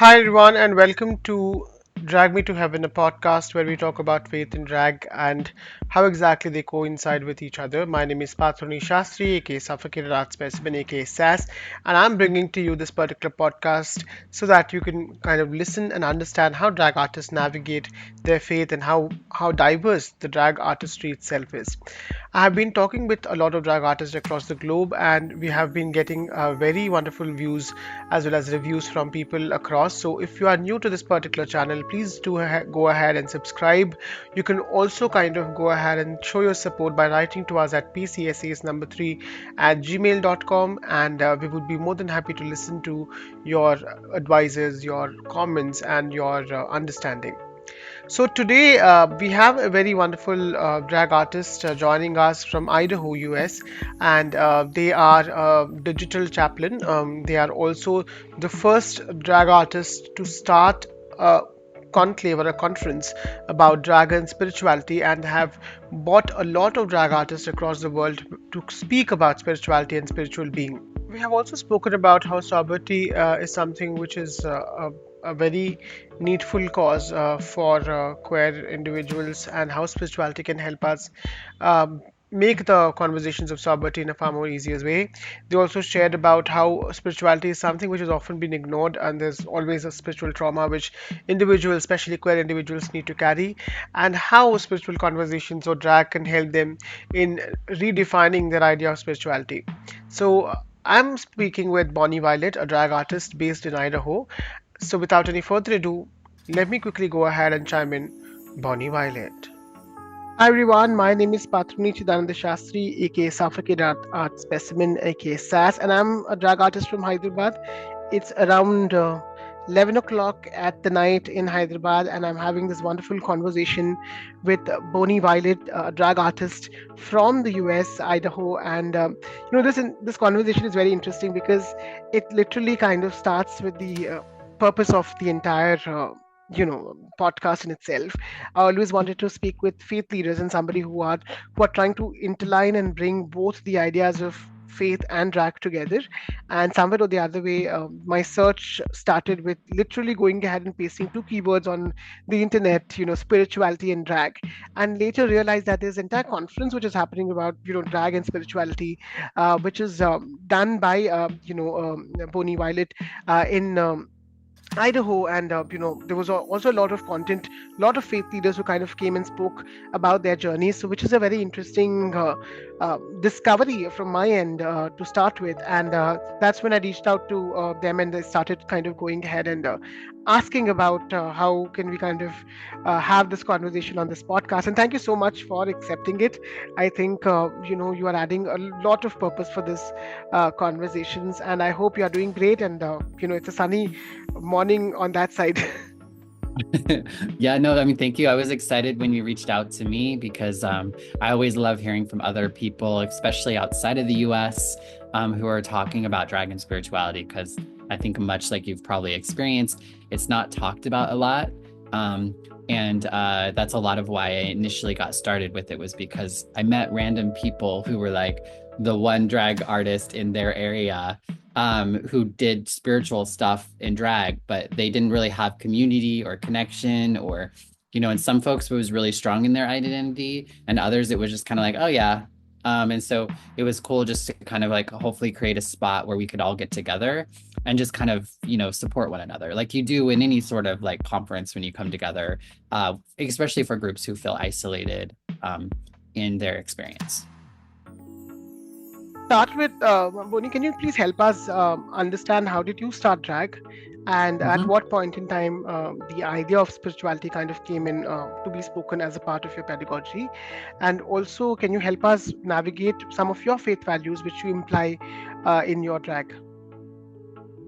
Hi, everyone, and welcome to Drag Me to Heaven, a podcast where we talk about faith and drag and how exactly they coincide with each other. My name is Patroni Shastri, aka Suffocated Art Specimen, aka SAS, and I'm bringing to you this particular podcast so that you can kind of listen and understand how drag artists navigate their faith and how diverse the drag artistry itself is. I have been talking with a lot of drag artists across the globe, and we have been getting very wonderful views as well as reviews from people across. So, if you are new to this particular channel, please do go ahead and subscribe. You can also kind of go ahead and show your support by writing to us at pcsas number 3 at gmail.com, and we would be more than happy to listen to your advices, your comments, and your understanding. So today we have a very wonderful drag artist joining us from Idaho, US, and they are digital chaplain. They are also the first drag artist to start a conclave or a conference about drag and spirituality, and have brought a lot of drag artists across the world to speak about spirituality and spiritual being. We have also spoken about how sobriety is something which is a very needful cause for queer individuals, and how spirituality can help us make the conversations of sobriety in a far more easier way. They also shared about how spirituality is something which has often been ignored, and there's always a spiritual trauma which individuals, especially queer individuals, need to carry, and how spiritual conversations or drag can help them in redefining their idea of spirituality. So, I'm speaking with Bonnie Violet, a drag artist based in Idaho. So, without any further ado, let me quickly go ahead and chime in. Bonnie Violet. Hi everyone, my name is Patruni Chidananda Shastri, aka Suffocated Art Specimen, aka SAS, and I'm a drag artist from Hyderabad. It's around 11 o'clock at the night in Hyderabad, and I'm having this wonderful conversation with Bonnie Violet, a drag artist from the US, Idaho. And this conversation is very interesting because it literally kind of starts with the purpose of the entire podcast in itself. I always wanted to speak with faith leaders and somebody who are trying to interline and bring both the ideas of faith and drag together. And somewhere or the other way, my search started with literally going ahead and pasting two keywords on the internet, spirituality and drag, and later realized that there's an entire conference which is happening about drag and spirituality, which is done by Bonnie Violet in Idaho, and there was also a lot of content, a lot of faith leaders who kind of came and spoke about their journeys. So, which is a very interesting discovery from my end to start with, and that's when I reached out to them, and they started kind of going ahead and asking about how can we kind of have this conversation on this podcast. And thank you so much for accepting it. I think you are adding a lot of purpose for this conversations, and I hope you are doing great. And it's a sunny morning on that side. Yeah, no, I mean, thank you. I was excited when you reached out to me because I always love hearing from other people, especially outside of the US, who are talking about dragon spirituality, because I think much like you've probably experienced, it's not talked about a lot. And that's a lot of why I initially got started with it, was because I met random people who were like the one drag artist in their area, who did spiritual stuff in drag, but they didn't really have community or connection, or, and some folks it was really strong in their identity, and others it was just kind of like, oh yeah. And so it was cool just to kind of like hopefully create a spot where we could all get together and just kind of, support one another like you do in any sort of like conference when you come together, especially for groups who feel isolated in their experience. Start with Bonnie. Can you please help us understand how did you start drag, and at Mhm. what point in time the idea of spirituality kind of came in to be spoken as a part of your pedagogy, and also can you help us navigate some of your faith values which you imply in your drag?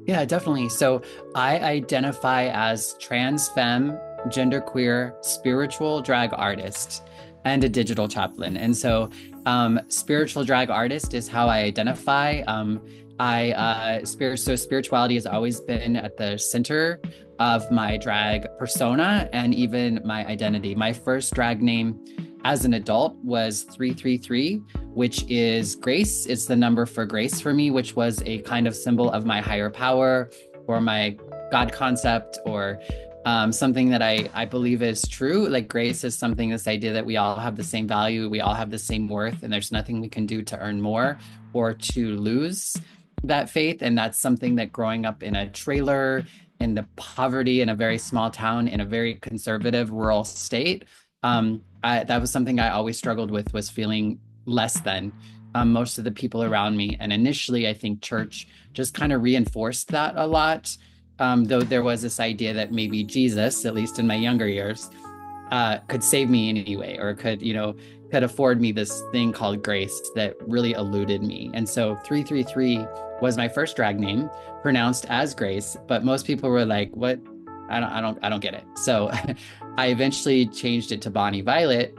Yeah, definitely. So I identify as trans femme, genderqueer, spiritual drag artist, and a digital chaplain. And so spiritual drag artist is how I identify. So spirituality has always been at the center of my drag persona and even my identity. My first drag name as an adult was 333, which is grace. It's the number for grace for me, which was a kind of symbol of my higher power or my God concept or something that I believe is true. Like grace is something, this idea that we all have the same value, we all have the same worth, and there's nothing we can do to earn more or to lose that faith. And that's something that growing up in a trailer, in the poverty in a very small town, in a very conservative rural state, that was something I always struggled with, was feeling less than most of the people around me. And initially, I think church just kind of reinforced that a lot. Though there was this idea that maybe Jesus, at least in my younger years, could save me in any way, or could, could afford me this thing called grace that really eluded me. And so 333 was my first drag name, pronounced as Grace, but most people were like, "What? I don't get it." So I eventually changed it to Bonnie Violet,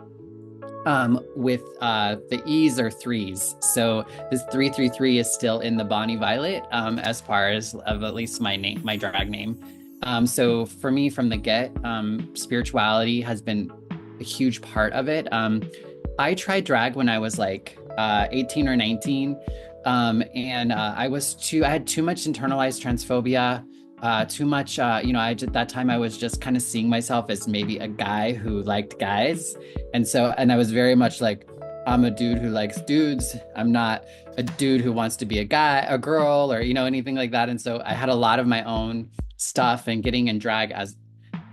with the E's or threes. So this 333 is still in the Bonnie Violet, as far as of at least my name, my drag name. So for me from the get, spirituality has been a huge part of it. I tried drag when I was like 18 or 19. And I had too much internalized transphobia, too much, at that time I was just kind of seeing myself as maybe a guy who liked guys. And I was very much like, I'm a dude who likes dudes. I'm not a dude who wants to be a girl, or, anything like that. And so I had a lot of my own stuff, and getting in drag as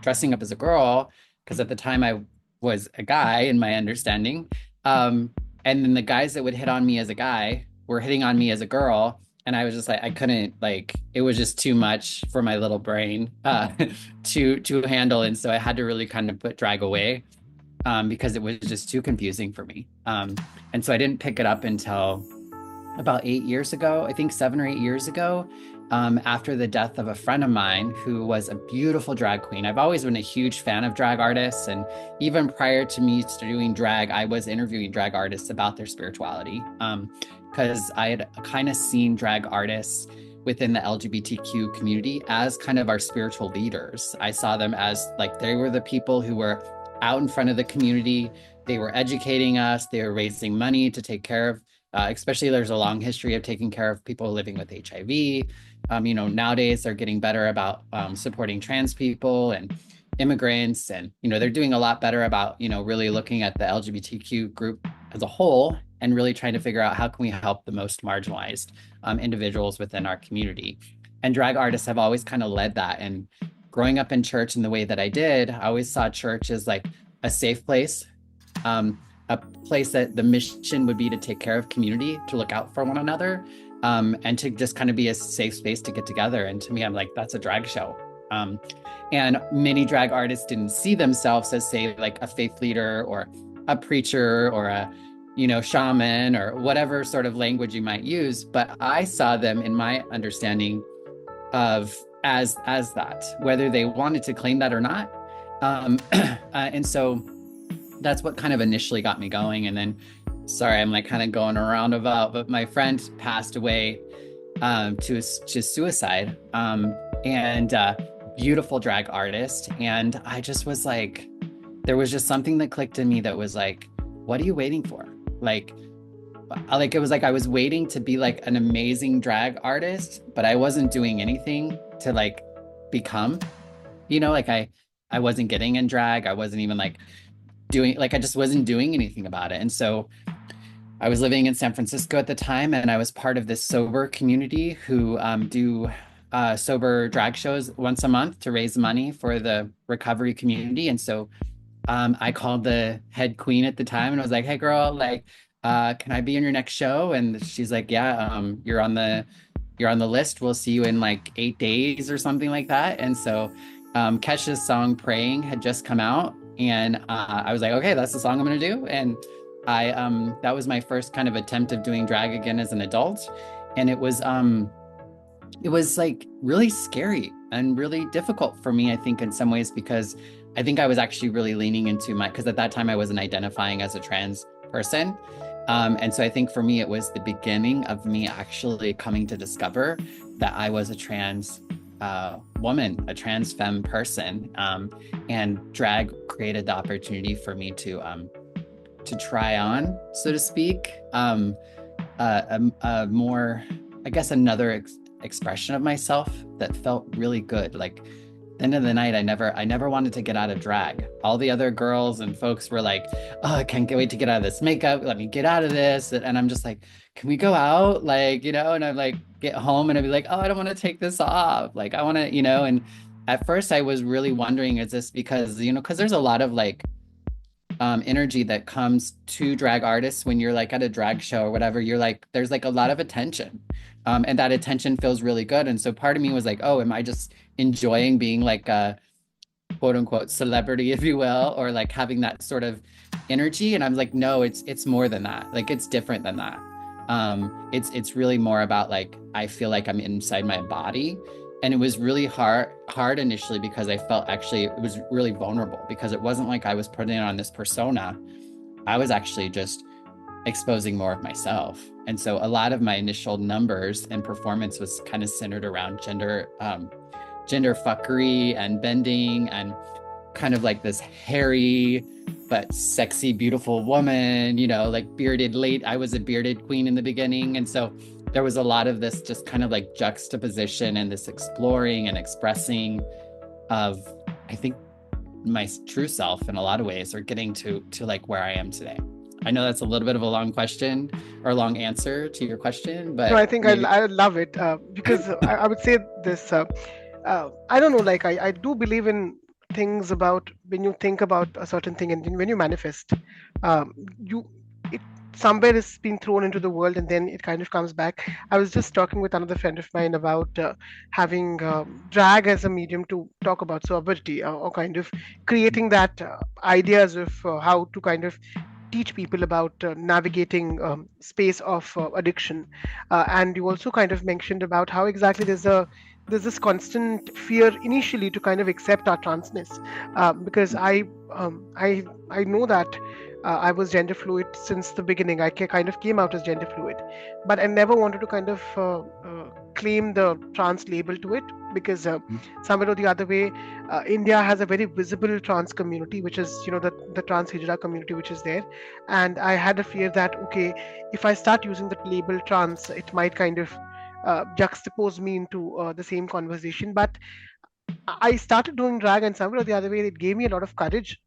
dressing up as a girl, because at the time I was a guy in my understanding. Um, and then the guys that would hit on me as a guy were hitting on me as a girl. And I was just like, I couldn't, like, it was just too much for my little brain to handle. And so I had to really kind of put drag away, because it was just too confusing for me. And so I didn't pick it up until about 8 years ago, I think 7 or 8 years ago, after the death of a friend of mine who was a beautiful drag queen. I've always been a huge fan of drag artists. And even prior to me doing drag, I was interviewing drag artists about their spirituality, because I had kind of seen drag artists within the LGBTQ community as kind of our spiritual leaders. I saw them as like they were the people who were out in front of the community. They were educating us, they were raising money to take care of, especially there's a long history of taking care of people living with HIV. Nowadays they're getting better about supporting trans people and immigrants. And, they're doing a lot better about, really looking at the LGBTQ group as a whole and really trying to figure out how can we help the most marginalized individuals within our community. And drag artists have always kind of led that. And growing up in church in the way that I did, I always saw church as like a safe place, a place that the mission would be to take care of community, to look out for one another, and to just kind of be a safe space to get together. And to me, I'm like, that's a drag show. And many drag artists didn't see themselves as, say, like a faith leader or a preacher or a, shaman or whatever sort of language you might use. But I saw them, in my understanding, of as that, whether they wanted to claim that or not. And so that's what kind of initially got me going. And then, sorry, I'm like kind of going around about, but my friend passed away to suicide, and beautiful drag artist. And I just was like, there was just something that clicked in me that was like, what are you waiting for? Like it was like I was waiting to be like an amazing drag artist, but I wasn't doing anything to like become, like I wasn't getting in drag. I wasn't even like doing, like I just wasn't doing anything about it. And so I was living in San Francisco at the time, and I was part of this sober community who do sober drag shows once a month to raise money for the recovery community. And so I called the head queen at the time and I was like, "Hey girl, like, can I be in your next show?" And she's like, "Yeah, you're on the list. We'll see you in like 8 days," or something like that. And so Kesha's song "Praying" had just come out, and I was like, "Okay, that's the song I'm gonna do." And I that was my first kind of attempt of doing drag again as an adult, and it was like really scary and really difficult for me, I think, in some ways, because I think I was actually really leaning into because at that time I wasn't identifying as a trans person. And so I think for me, it was the beginning of me actually coming to discover that I was a trans woman, a trans femme person. And drag created the opportunity for me to try on, so to speak, a more, I guess, another expression of myself that felt really good. Like end of the night, I never wanted to get out of drag. All the other girls and folks were like, "Oh, I can't wait to get out of this makeup. Let me get out of this." And I'm just like, "Can we go out?" Like, and I'd like get home and I'd be like, "Oh, I don't want to take this off. Like, I want to, and at first I was really wondering, is this because, because there's a lot of like energy that comes to drag artists when you're like at a drag show or whatever. You're like, there's like a lot of attention. And that attention feels really good. And so part of me was like, oh, am I just enjoying being like a quote unquote celebrity, if you will, or like having that sort of energy? And I'm like, no, it's more than that. Like it's different than that. It's really more about like I feel like I'm inside my body. And it was really hard initially because I felt actually it was really vulnerable because it wasn't like I was putting on this persona. I was actually just exposing more of myself. And so a lot of my initial numbers and performance was kind of centered around gender fuckery and bending and kind of like this hairy but sexy, beautiful woman, like bearded late. I was a bearded queen in the beginning. And so there was a lot of this just kind of like juxtaposition and this exploring and expressing of, I think, my true self in a lot of ways, or getting to like where I am today. I know that's a little bit of a long question or a long answer to your question, No, I but think maybe. I love it because I would say this. I don't know, like I do believe in things about when you think about a certain thing and then when you manifest, you it somewhere is being thrown into the world and then it kind of comes back. I was just talking with another friend of mine about having drag as a medium to talk about sobriety or kind of creating that ideas of how to kind of teach people about navigating space of addiction. And you also kind of mentioned about how exactly there's this constant fear initially to kind of accept our transness, because I know that I was gender fluid since the beginning. Kind of came out as gender fluid, but I never wanted to kind of claim the trans label to it because somewhere or the other way, India has a very visible trans community, which is the trans hijra community, which is there, and I had a fear that okay, if I start using the label trans, it might kind of juxtapose me into the same conversation. But I started doing drag, and somewhere or the other way, it gave me a lot of courage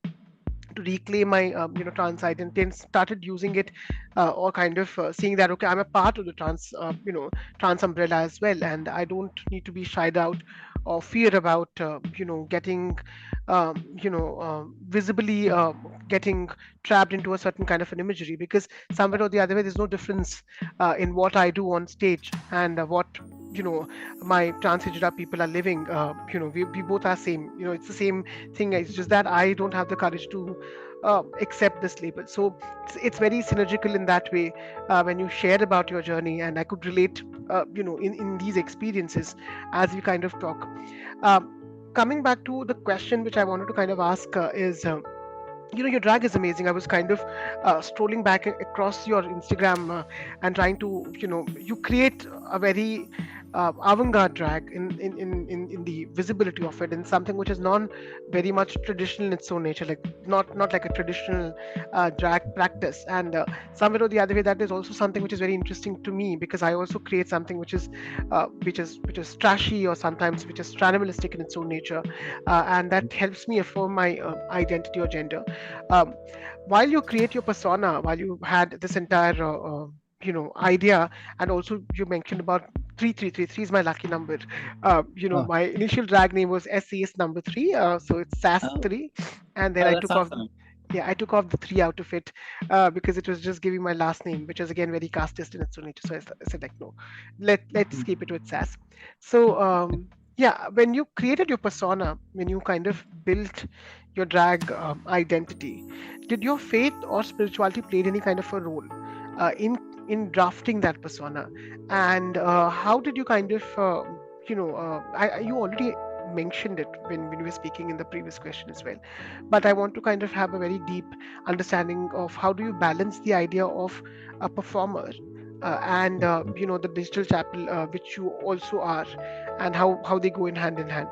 to reclaim my trans identity and started using it, or kind of seeing that okay, I'm a part of the trans umbrella as well, and I don't need to be shied out or fear about getting visibly getting trapped into a certain kind of an imagery, because somewhere or the other way there's no difference in what I do on stage and what you know my transgender people are living. We both are same, it's the same thing. It's just that I don't have the courage to accept this label. So it's very synergical in that way when you shared about your journey, and I could relate, in these experiences as we kind of talk. Coming back to the question which I wanted to kind of ask is. Your drag is amazing. I was kind of strolling back across your Instagram and trying to, you create a very avant-garde drag in the visibility of it, and something which is non very much traditional in its own nature, like not like a traditional drag practice. And somewhere or the other way, that is also something which is very interesting to me, because I also create something which is trashy, or sometimes which is animalistic in its own nature, and that helps me affirm my identity or gender. um, while you create your persona, while you had this entire idea, and also you mentioned about 3333 is my lucky number. Oh, My initial drag name was SAS number 3, so it's SAS oh, 3, and then oh, that's awesome. I took off the 3 out of it, because it was just giving my last name, which is again very casteist in its own nature. So I said like, no, let's keep it with SAS. So yeah, when you created your persona, when you kind of built your drag identity, did your faith or spirituality played any kind of a role in drafting that persona? And how did you kind of you already mentioned it when you were speaking in the previous question as well, but I want to kind of have a very deep understanding of how do you balance the idea of a performer and the digital chapel, which you also are, and how they go in hand.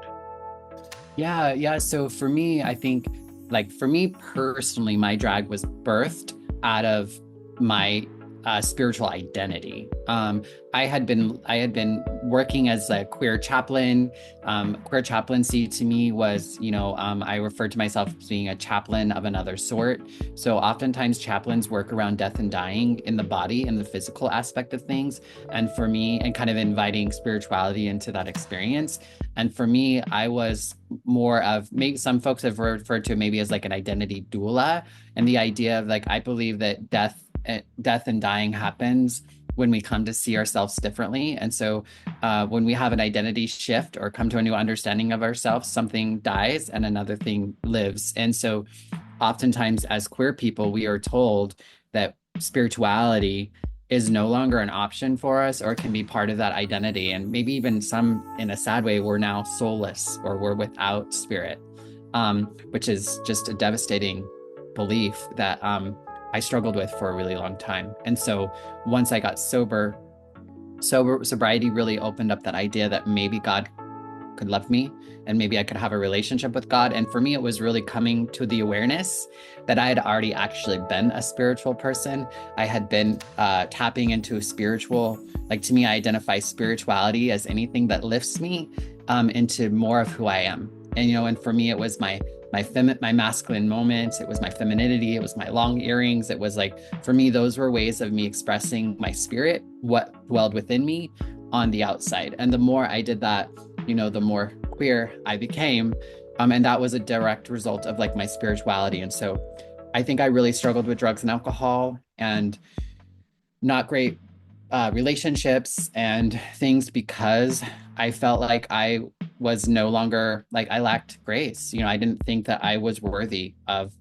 Yeah, yeah. So for me, I think, like, for me personally, my drag was birthed out of my spiritual identity. I had been working as a queer chaplain. Queer chaplaincy to me was, I referred to myself as being a chaplain of another sort. So oftentimes chaplains work around death and dying in the body and the physical aspect of things. And for me, and kind of inviting spirituality into that experience. And for me, I was more of, maybe some folks have referred to it maybe as like an identity doula, and the idea of like, I believe that death and dying happens when we come to see ourselves differently. And so when we have an identity shift or come to a new understanding of ourselves, something dies and another thing lives. And so oftentimes as queer people, we are told that spirituality is no longer an option for us or can be part of that identity. And maybe even some, in a sad way, we're now soulless or we're without spirit, which is just a devastating belief that I struggled with for a really long time. And so once I got sobriety really opened up that idea that maybe God could love me and maybe I could have a relationship with God. And for me, it was really coming to the awareness that I had already actually been a spiritual person. I had been tapping into a spiritual, like to me, I identify spirituality as anything that lifts me into more of who I am. And, and for me, it was my masculine moments. It was my femininity. It was my long earrings. It was like, for me, those were ways of me expressing my spirit, what dwelled within me on the outside. And the more I did that, the more queer I became. And that was a direct result of like my spirituality. And so I think I really struggled with drugs and alcohol and not great relationships and things because I felt like I was no longer, like I lacked grace. I didn't think that I was worthy of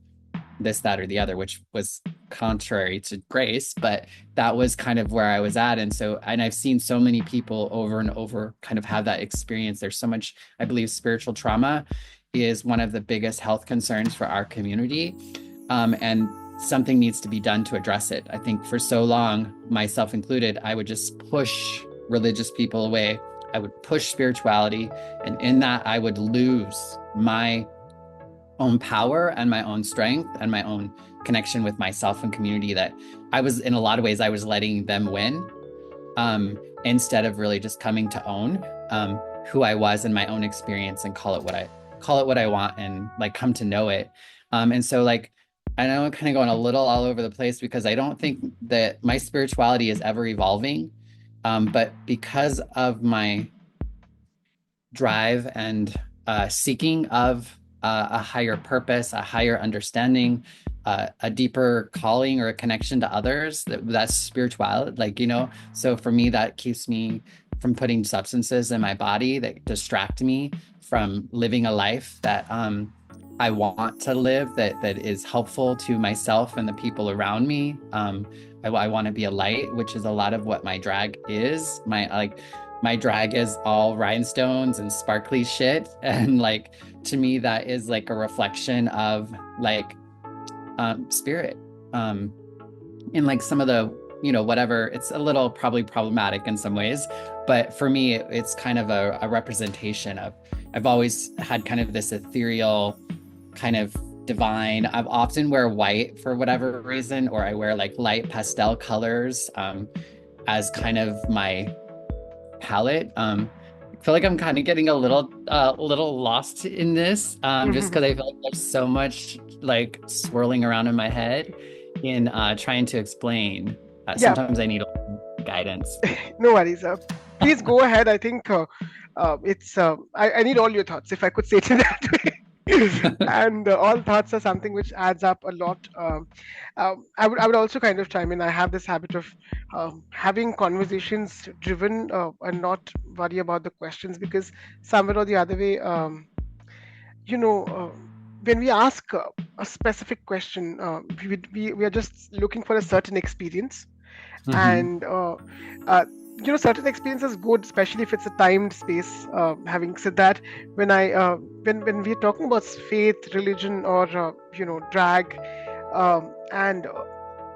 this, that, or the other, which was contrary to grace, but that was kind of where I was at. And I've seen so many people over and over kind of have that experience. There's so much, I believe spiritual trauma is one of the biggest health concerns for our community. And something needs to be done to address it. I think for so long, myself included, I would just push religious people away. I would push spirituality. And in that, I would lose my own power and my own strength and my own connection with myself and community, that I was, in a lot of ways, I was letting them win instead of really just coming to own who I was in my own experience and call it what I want and like come to know it. And so like, I know I'm kind of going a little all over the place because I don't think that my spirituality is ever evolving. But because of my drive and seeking of a higher purpose, a higher understanding, a deeper calling or a connection to others, that's spirituality, like, so for me, that keeps me from putting substances in my body that distract me from living a life that I want to live, that is helpful to myself and the people around me. I want to be a light, which is a lot of what my drag is. My drag is all rhinestones and sparkly shit. And like, to me, that is like a reflection of like spirit. And like some of the, whatever, it's a little probably problematic in some ways, but for me, it's kind of a representation of, I've always had kind of this ethereal kind of divine. I've often wear white for whatever reason, or I wear like light pastel colors as kind of my palette. I feel like I'm kind of getting a little lost in this, just because I feel like there's so much like swirling around in my head in trying to explain. Yeah, Sometimes I need guidance. no worries. Please go ahead. I think I need all your thoughts, if I could say it in that way. And all thoughts are something which adds up a lot. I would also kind of chime in. I have this habit of having conversations driven and not worry about the questions, because somewhere or the other way, you know, when we ask a specific question, we are just looking for a certain experience. Mm-hmm. And certain experience is good, especially if it's a timed space. Having said that, when we're talking about faith, religion, or drag, and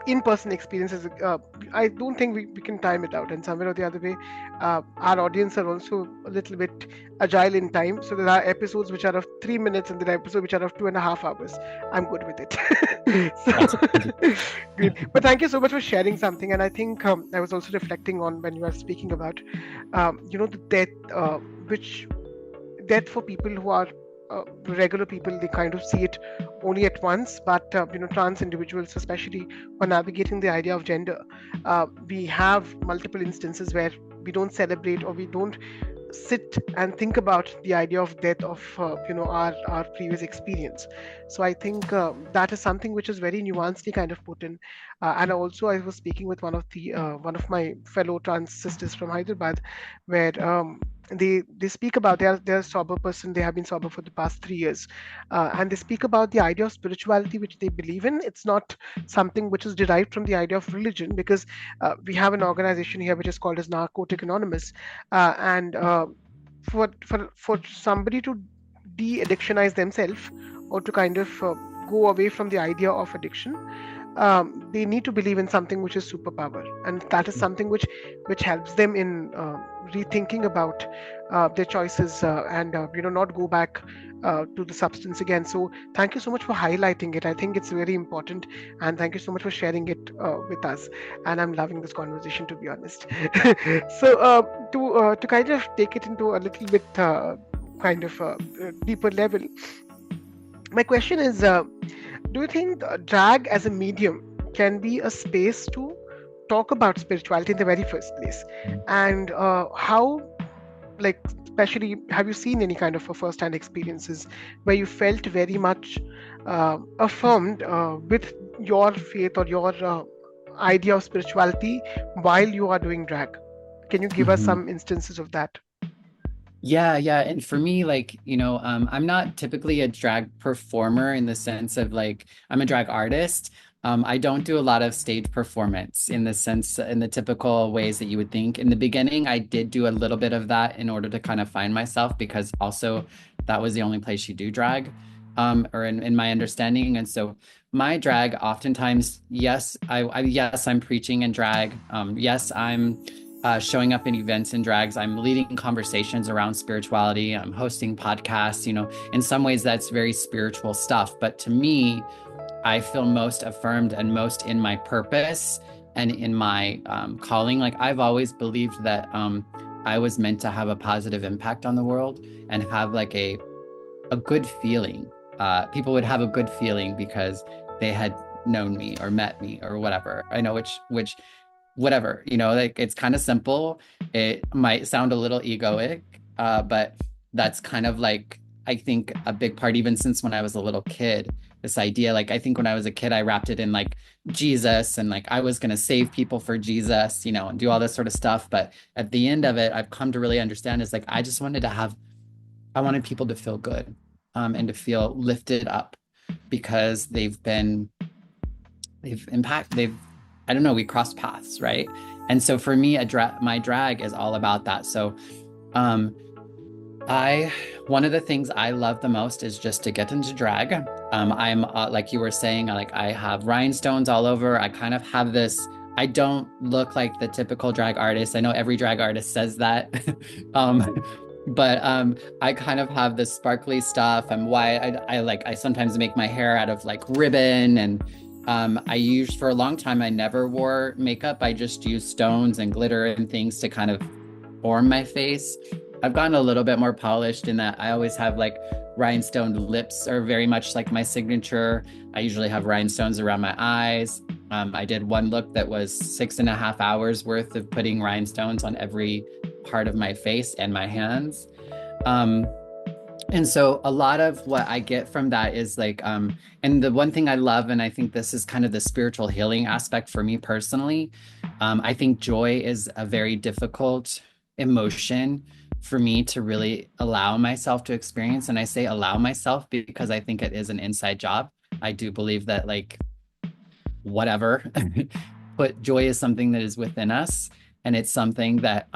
in-person experiences. I don't think we can time it out, and somewhere or the other way, our audience are also a little bit agile in time. So there are episodes which are of 3 minutes, and there are episodes which are of 2.5 hours. I'm good with it. That's So great. But thank you so much for sharing something. And I think I was also reflecting on when you were speaking about, the death, which death for people who are regular people, they kind of see it only at once. But trans individuals, especially when navigating the idea of gender, we have multiple instances where we don't celebrate, or we don't sit and think about the idea of death of our previous experience. So I think that is something which is very nuancedly kind of put in. And also, I was speaking with one of my fellow trans sisters from Hyderabad, where they speak about, they're a sober person, they have been sober for the past 3 years, and they speak about the idea of spirituality which they believe in. It's not something which is derived from the idea of religion, because we have an organization here which is called as Narcotic Anonymous, and for somebody to de-addictionize themselves, or to kind of go away from the idea of addiction, they need to believe in something which is superpower, and that is something which helps them in rethinking about their choices, and not go back to the substance again. So thank you so much for highlighting it. I think it's very important, and thank you so much for sharing it with us. And I'm loving this conversation, to be honest. So to kind of take it into a little bit kind of deeper level, my question is, do you think drag as a medium can be a space to talk about spirituality in the very first place? And how, like, especially, have you seen any kind of a first-hand experiences where you felt very much affirmed with your faith, or your idea of spirituality while you are doing drag? Can you give us Mhm. some instances of that? Yeah, yeah. And for me, like, I'm not typically a drag performer in the sense of like, I'm a drag artist. I don't do a lot of stage performance in the sense, in the typical ways that you would think. In the beginning, I did do a little bit of that in order to kind of find myself, because also that was the only place you do drag, or in my understanding. And so my drag, oftentimes, yes, yes, I'm preaching in drag. Yes, I'm showing up in events and drags. I'm leading conversations around spirituality. I'm hosting podcasts. In some ways that's very spiritual stuff. But to me, I feel most affirmed and most in my purpose and in my calling. Like I've always believed that I was meant to have a positive impact on the world and have like a good feeling. People would have a good feeling because they had known me or met me or whatever. I know which whatever, like it's kind of simple. It might sound a little egoic, but that's kind of like, I think a big part, even since when I was a little kid, this idea, like, I think when I was a kid, I wrapped it in like Jesus and like I was going to save people for Jesus, and do all this sort of stuff. But at the end of it, I've come to really understand is like, I wanted people to feel good, and to feel lifted up because they've I don't know, we crossed paths, right? And so for me, my drag is all about that. So um I one of the things I love the most is just to get into drag. I'm like you were saying, like I have rhinestones all over. I kind of have this. I don't look like the typical drag artist. I know every drag artist says that. um, but I kind of have this sparkly stuff. I sometimes make my hair out of like ribbon, and for a long time I never wore makeup. I just used stones and glitter and things to kind of form my face. I've gotten a little bit more polished in that I always have like rhinestone lips are very much like my signature. I usually have rhinestones around my eyes. I did one look that was 6.5 hours worth of putting rhinestones on every part of my face and my hands. Um, and so a lot of what I get from that is like, and the one thing I love, and I think this is kind of the spiritual healing aspect for me personally, I think joy is a very difficult emotion for me to really allow myself to experience. And I say allow myself because I think it is an inside job. I do believe that like whatever, but joy is something that is within us, and it's something that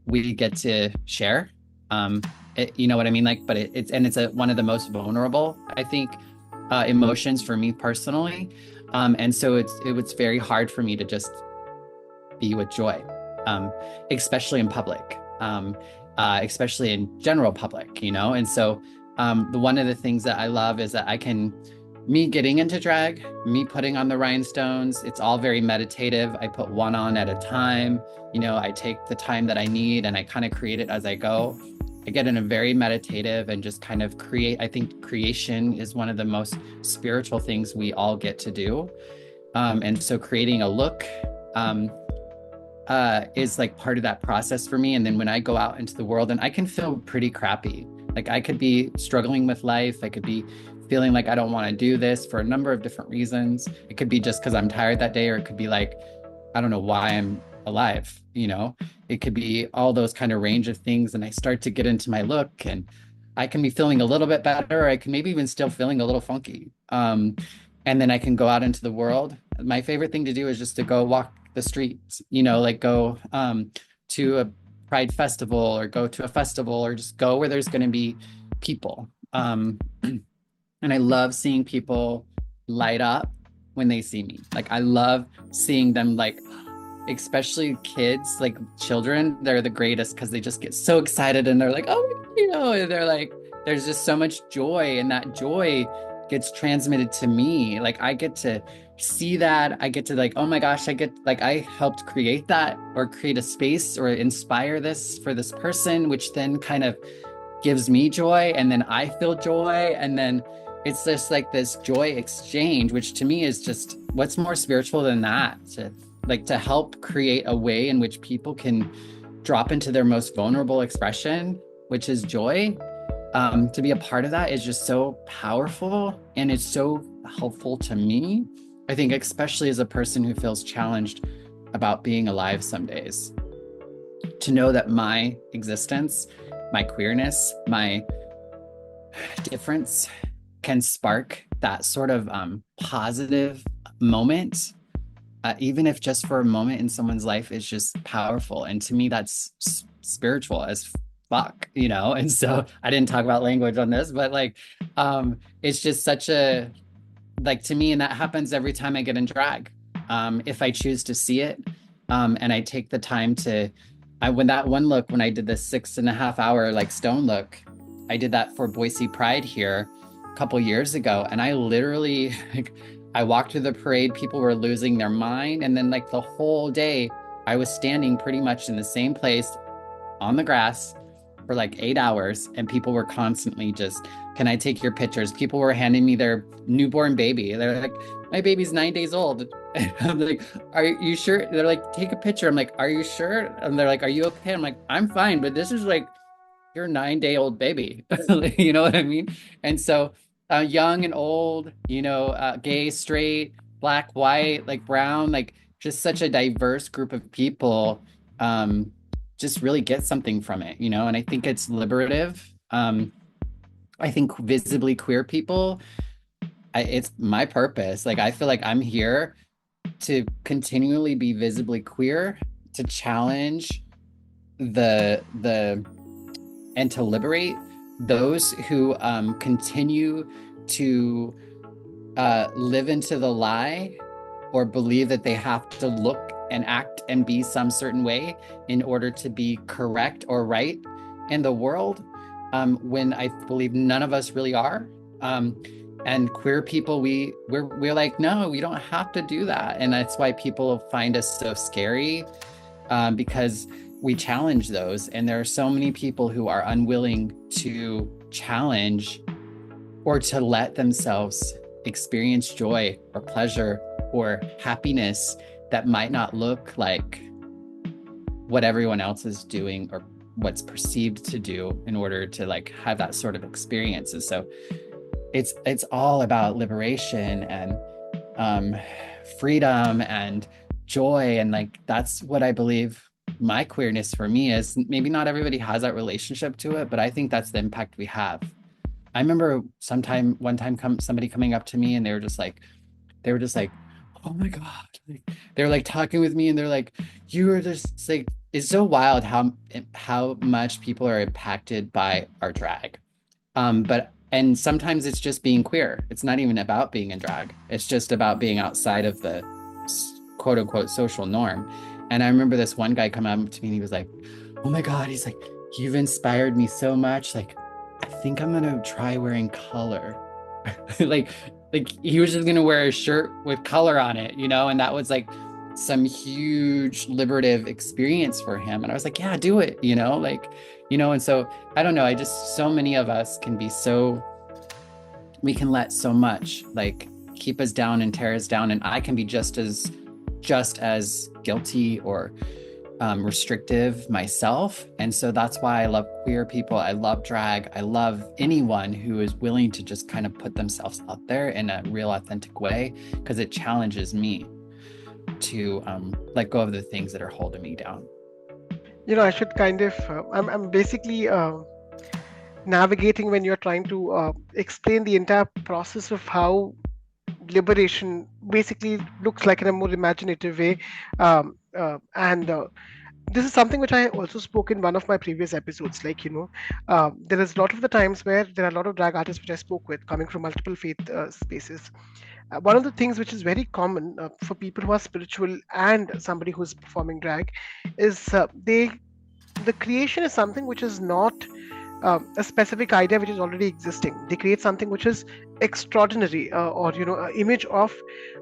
we get to share. You know what I mean? Like, but it's one of the most vulnerable, I think, emotions for me personally. And so it was very hard for me to just be with joy, um, especially in public, especially in general public, you know? And so the one of the things that I love is that me getting into drag, me putting on the rhinestones, it's all very meditative. I put one on at a time. You know, I take the time that I need and I kind of create it as I go. I get in a very meditative and just kind of create. I think creation is one of the most spiritual things we all get to do. And so creating a look, um, is like part of that process for me. And then when I go out into the world, and I can feel pretty crappy. Like I could be struggling with life. I could be feeling like I don't want to do this for a number of different reasons. It could be just because I'm tired that day, or it could be like, I don't know why I'm alive, you know? It could be all those kind of range of things. And I start to get into my look and I can be feeling a little bit better. Or I can maybe even still feeling a little funky. And then I can go out into the world. My favorite thing to do is just to go walk the streets, you know, like go to a pride festival or go to a festival or just go where there's going to be people. And I love seeing people light up when they see me. Like I love seeing them like, especially kids, like children, they're the greatest because they just get so excited and they're like, oh, my God, you know, and they're like, there's just so much joy, and that joy gets transmitted to me. Like I get to see that. I get to like, oh my gosh, I helped create that or create a space or inspire this for this person, which then kind of gives me joy and then I feel joy and then it's just like this joy exchange, which to me is just what's more spiritual than that, to help create a way in which people can drop into their most vulnerable expression, which is joy. To be a part of that is just so powerful and it's so helpful to me. I think especially as a person who feels challenged about being alive some days, to know that my existence, my queerness, my difference can spark that sort of positive moment, even if just for a moment in someone's life, is just powerful. And to me, that's spiritual as fuck, you know? And so I didn't talk about language on this, but like, it's just such a, like to me, and that happens every time I get in drag. If I choose to see it, and I take the time to, when that one look, when I did the 6.5 hour like stone look, I did that for Boise Pride here a couple years ago, and I literally like I walked through the parade, people were losing their mind, and then like the whole day, I was standing pretty much in the same place on the grass for like 8 hours, and people were constantly just, can I take your pictures? People were handing me their newborn baby. They're like, my baby's 9 days old. And I'm like, are you sure? They're like, take a picture. I'm like, are you sure? And they're like, are you okay? I'm like, I'm fine, but this is like your 9 day old baby. You know what I mean? And so, young and old, you know, gay, straight, black, white, like brown, like just such a diverse group of people. Just really get something from it, you know, and I think it's liberative. I think visibly queer people, it's my purpose. Like, I feel like I'm here to continually be visibly queer, to challenge the and to liberate those who continue to live into the lie or believe that they have to look and act and be some certain way in order to be correct or right in the world, when I believe none of us really are. And queer people, we're like, no, we don't have to do that, and that's why people find us so scary, because we challenge those, and there are so many people who are unwilling to challenge or to let themselves experience joy or pleasure or happiness that might not look like what everyone else is doing or what's perceived to do in order to like have that sort of experiences. So it's all about liberation and freedom and joy, and like that's what I believe my queerness for me is. Maybe not everybody has that relationship to it, but I think that's the impact we have. I remember one time somebody coming up to me and they were just like, oh my God. Like, they were like talking with me and they're like, you were just like, it's so wild how much people are impacted by our drag. But And sometimes it's just being queer. It's not even about being in drag. It's just about being outside of the quote unquote social norm. And I remember this one guy come up to me and he was like, "Oh my God," he's like, "You've inspired me so much. Like, I think I'm gonna try wearing color." like like he was just gonna wear a shirt with color on it, and that was like some huge liberative experience for him. And I was like, yeah, do it, and so I don't know, I just so many of us can be so we can let so much like keep us down and tear us down, and I can be just as guilty or restrictive myself. And so that's why I love queer people. I love drag. I love anyone who is willing to just kind of put themselves out there in a real authentic way, because it challenges me to let go of the things that are holding me down. I should kind of, I'm basically navigating when you're trying to explain the entire process of how liberation basically looks like in a more imaginative way. And This is something which I also spoke in one of my previous episodes. There is a lot of the times where there are a lot of drag artists which I spoke with coming from multiple faith spaces. One of the things which is very common for people who are spiritual and somebody who's performing drag is the creation is something which is not a specific idea which is already existing. They create something which is extraordinary, or an image of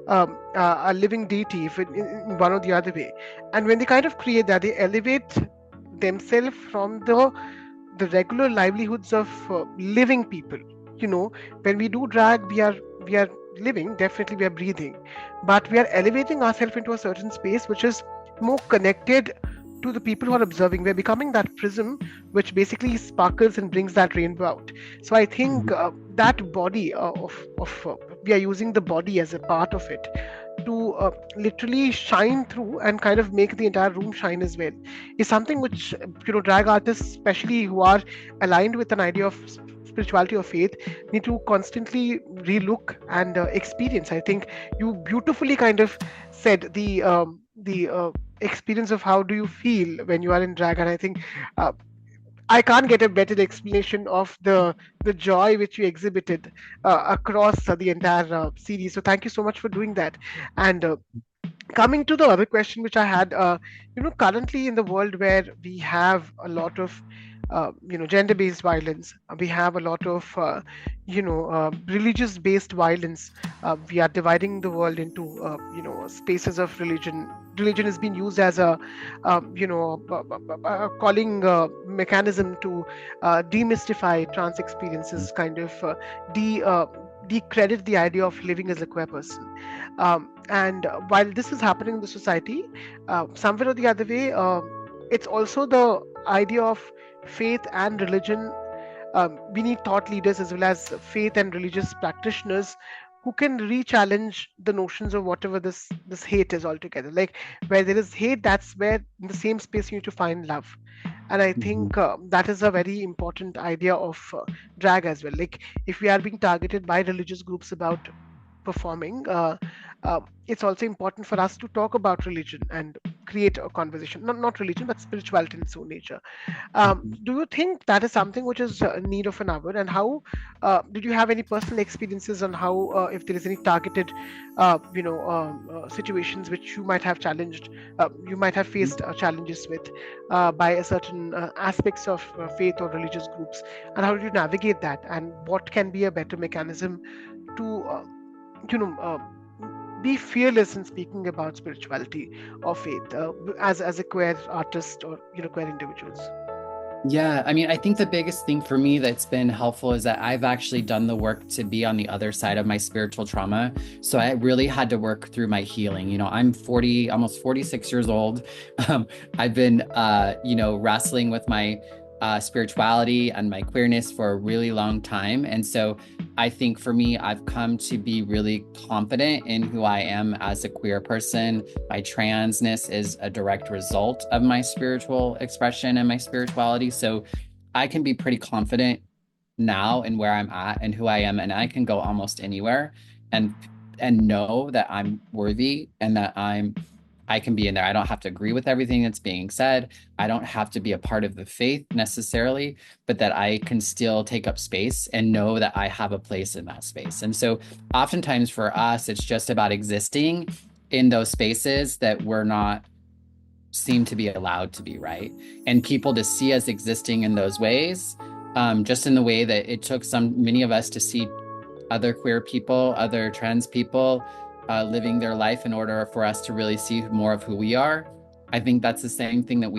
a living deity, if in one or the other way. And when they kind of create that, they elevate themselves from the regular livelihoods of living people. When we do drag, we are living. Definitely, we are breathing, but we are elevating ourselves into a certain space which is more connected to the people who are observing. We're becoming that prism which basically sparkles and brings that rainbow out. So I think that body of we are using the body as a part of it to literally shine through and kind of make the entire room shine as well, is something which drag artists, especially who are aligned with an idea of spirituality or faith, need to constantly relook and experience. I think you beautifully kind of said the experience of how do you feel when you are in drag. And I think uh, I can't get a better explanation of the joy which you exhibited across the entire series. So thank you so much for doing that. And coming to the other question which I had, currently in the world where we have a lot of gender-based violence, we have a lot of religious-based violence. We are dividing the world into spaces of religion. Religion has been used as a calling mechanism to demystify trans experiences, kind of decredit the idea of living as a queer person. And while this is happening in the society, somewhere or the other way, it's also the idea of faith and religion. We need thought leaders as well as faith and religious practitioners who can re-challenge the notions of whatever this hate is altogether. Like, where there is hate, that's where in the same space you need to find love. And I Mhm. think that is a very important idea of drag as well. Like, if we are being targeted by religious groups about performing, it's also important for us to talk about religion and create a conversation. Not religion, but spirituality in its own nature. Mhm. Do you think that is something which is in need of an hour? And how did you have any personal experiences on how, if there is any targeted, situations which you might have challenged, you might have faced challenges with by a certain aspects of faith or religious groups, and how did you navigate that? And what can be a better mechanism to you know be fearless in speaking about spirituality or faith as a queer artist or queer individuals? Yeah, I mean, I think the biggest thing for me that's been helpful is that I've actually done the work to be on the other side of my spiritual trauma. So I really had to work through my healing. I'm 40, almost 46 years old. Um, I've been, wrestling with my spirituality and my queerness for a really long time. And so I think for me, I've come to be really confident in who I am as a queer person. My transness is a direct result of my spiritual expression and my spirituality. So I can be pretty confident now in where I'm at and who I am, and I can go almost anywhere and know that I'm worthy and that I'm I can be in there. I don't have to agree with everything that's being said. I don't have to be a part of the faith necessarily, but that I can still take up space and know that I have a place in that space. And so oftentimes for us, it's just about existing in those spaces that we're not seem to be allowed to be, right? And people to see us existing in those ways, just in the way that it took many of us to see other queer people, other trans people living their life in order for us to really see more of who we are. I think that's the same thing that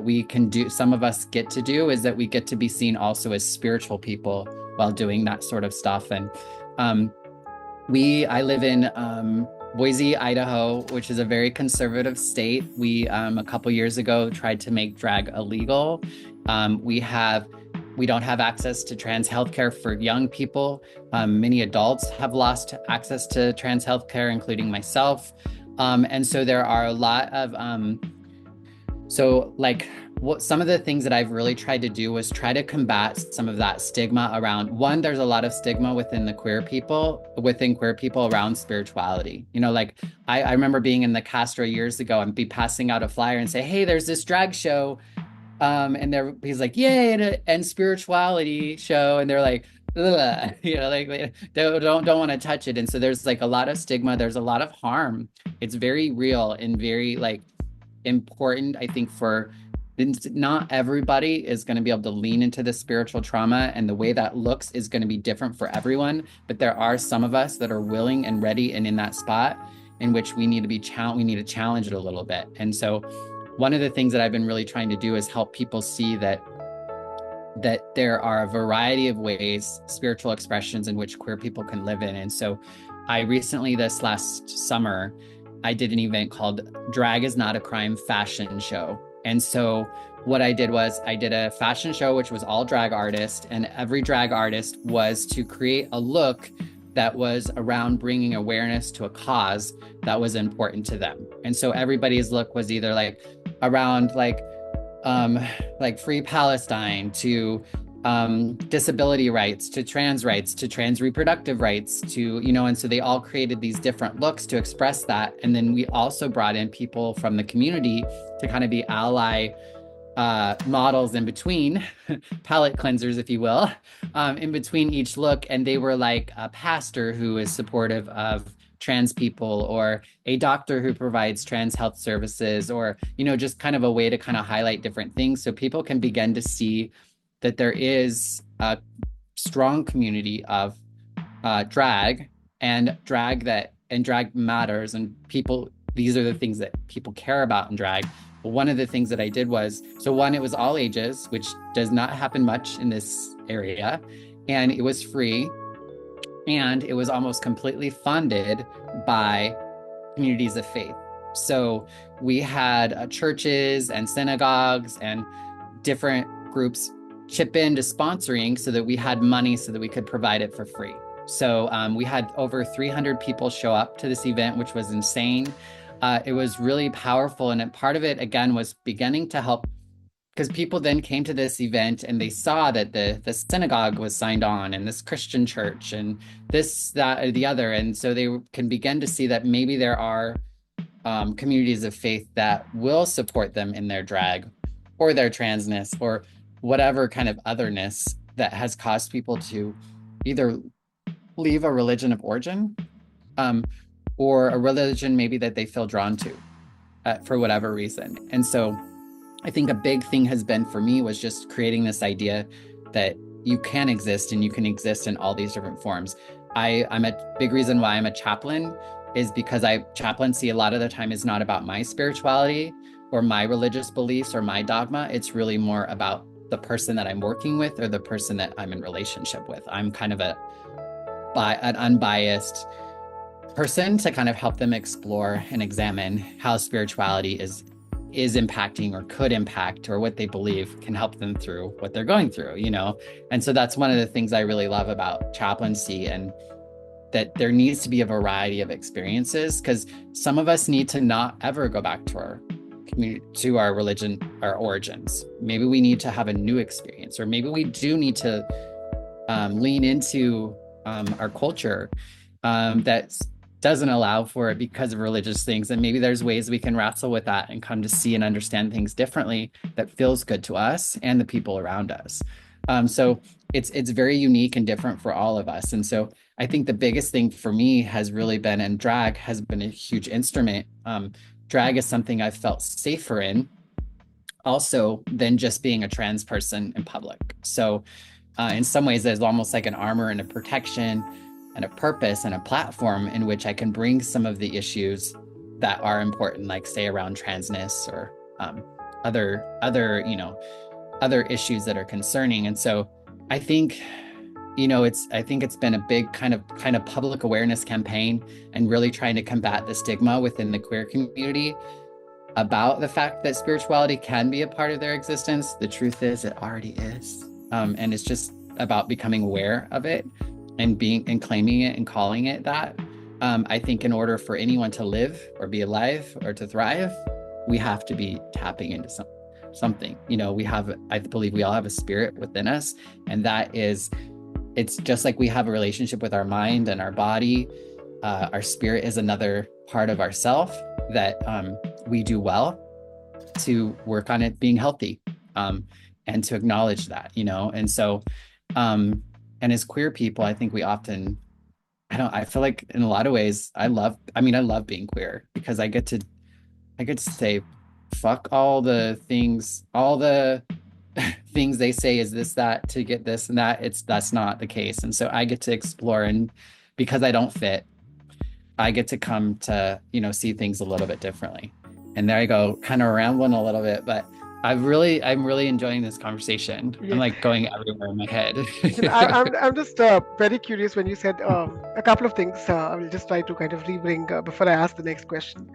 we can do. Some of us get to do is that we get to be seen also as spiritual people while doing that sort of stuff. And um, I live in Boise, Idaho, which is a very conservative state. We a couple years ago tried to make drag illegal. We don't have access to trans healthcare for young people. Many adults have lost access to trans healthcare, including myself. And so there are a lot of like what some of the things that I've really tried to do was try to combat some of that stigma around one, there's a lot of stigma within queer people around spirituality. You know, like I remember being in the Castro years ago and be passing out a flyer and say, hey, there's this drag show. And he's like, yay, and spirituality show. And they're like, ugh, you know, like they don't want to touch it. And so there's like a lot of stigma, there's a lot of harm. It's very real and very like important, I think, for not everybody is going to be able to lean into the spiritual trauma, and the way that looks is going to be different for everyone. But there are some of us that are willing and ready and in that spot in which we need to we need to challenge it a little bit. And so one of the things that I've been really trying to do is help people see that there are a variety of ways, spiritual expressions in which queer people can live in. And so I recently, this last summer, I did an event called Drag is Not a Crime fashion show. And so what I did was I did a fashion show, which was all drag artists, and every drag artist was to create a look that was around bringing awareness to a cause that was important to them. And so everybody's look was either like around like free Palestine to disability rights, to trans reproductive rights, to, you know, and so they all created these different looks to express that. And then we also brought in people from the community to kind of be ally models in between, palette cleansers, if you will, in between each look. And they were like a pastor who is supportive of trans people, or a doctor who provides trans health services, or, you know, just kind of a way to kind of highlight different things so people can begin to see that there is a strong community of drag, and drag matters, and people, these are the things that people care about in drag. But one of the things that I did was, so one, it was all ages, which does not happen much in this area, and it was free, and it was almost completely funded by communities of faith. So we had churches and synagogues and different groups chip into sponsoring so that we had money so that we could provide it for free. So we had over 300 people show up to this event, which was insane. It was really powerful. And part of it, again, was beginning to help, because people then came to this event and they saw that the synagogue was signed on, and this Christian church, and this, that, or the other. And so they can begin to see that maybe there are communities of faith that will support them in their drag or their transness or whatever kind of otherness that has caused people to either leave a religion of origin or a religion maybe that they feel drawn to for whatever reason. And so I think a big thing has been for me was just creating this idea that you can exist, and you can exist in all these different forms. I'm a big reason why I'm a chaplain is because chaplaincy a lot of the time is not about my spirituality or my religious beliefs or my dogma. It's really more about the person that I'm working with or the person that I'm in relationship with. I'm kind of an unbiased person to kind of help them explore and examine how spirituality is impacting or could impact, or what they believe can help them through what they're going through, you know? And so that's one of the things I really love about chaplaincy, and that there needs to be a variety of experiences, because some of us need to not ever go back to our community, to our religion, our origins. Maybe we need to have a new experience, or maybe we do need to lean into our culture that doesn't allow for it because of religious things. And maybe there's ways we can wrestle with that and come to see and understand things differently that feels good to us and the people around us. So it's very unique and different for all of us. And so I think the biggest thing for me has really been, and drag has been a huge instrument. Drag is something I've felt safer in also than just being a trans person in public. So in some ways, there's almost like an armor and a protection and a purpose and a platform in which I can bring some of the issues that are important, like say around transness or other issues that are concerning. And so I think I think it's been a big kind of public awareness campaign and really trying to combat the stigma within the queer community about the fact that spirituality can be a part of their existence. The truth is, it already is. And it's just about becoming aware of it and being and claiming it and calling it that. I think in order for anyone to live or be alive or to thrive, we have to be tapping into something. I believe we all have a spirit within us, and it's just like we have a relationship with our mind and our body. Our spirit is another part of ourself that we do well to work on it being healthy, and to acknowledge that, and so and as queer people, I think we often I feel like in a lot of ways I love being queer because I get to say fuck all the things, all the things they say is this that to get this and that. That's not the case, and so I get to explore, and because I don't fit, I get to come to, see things a little bit differently. And there I go, kind of rambling a little bit, but I'm really enjoying this conversation. I'm Yeah. like going everywhere in my head. I'm just very curious when you said a couple of things. I will just try to kind of rebring before I ask the next question.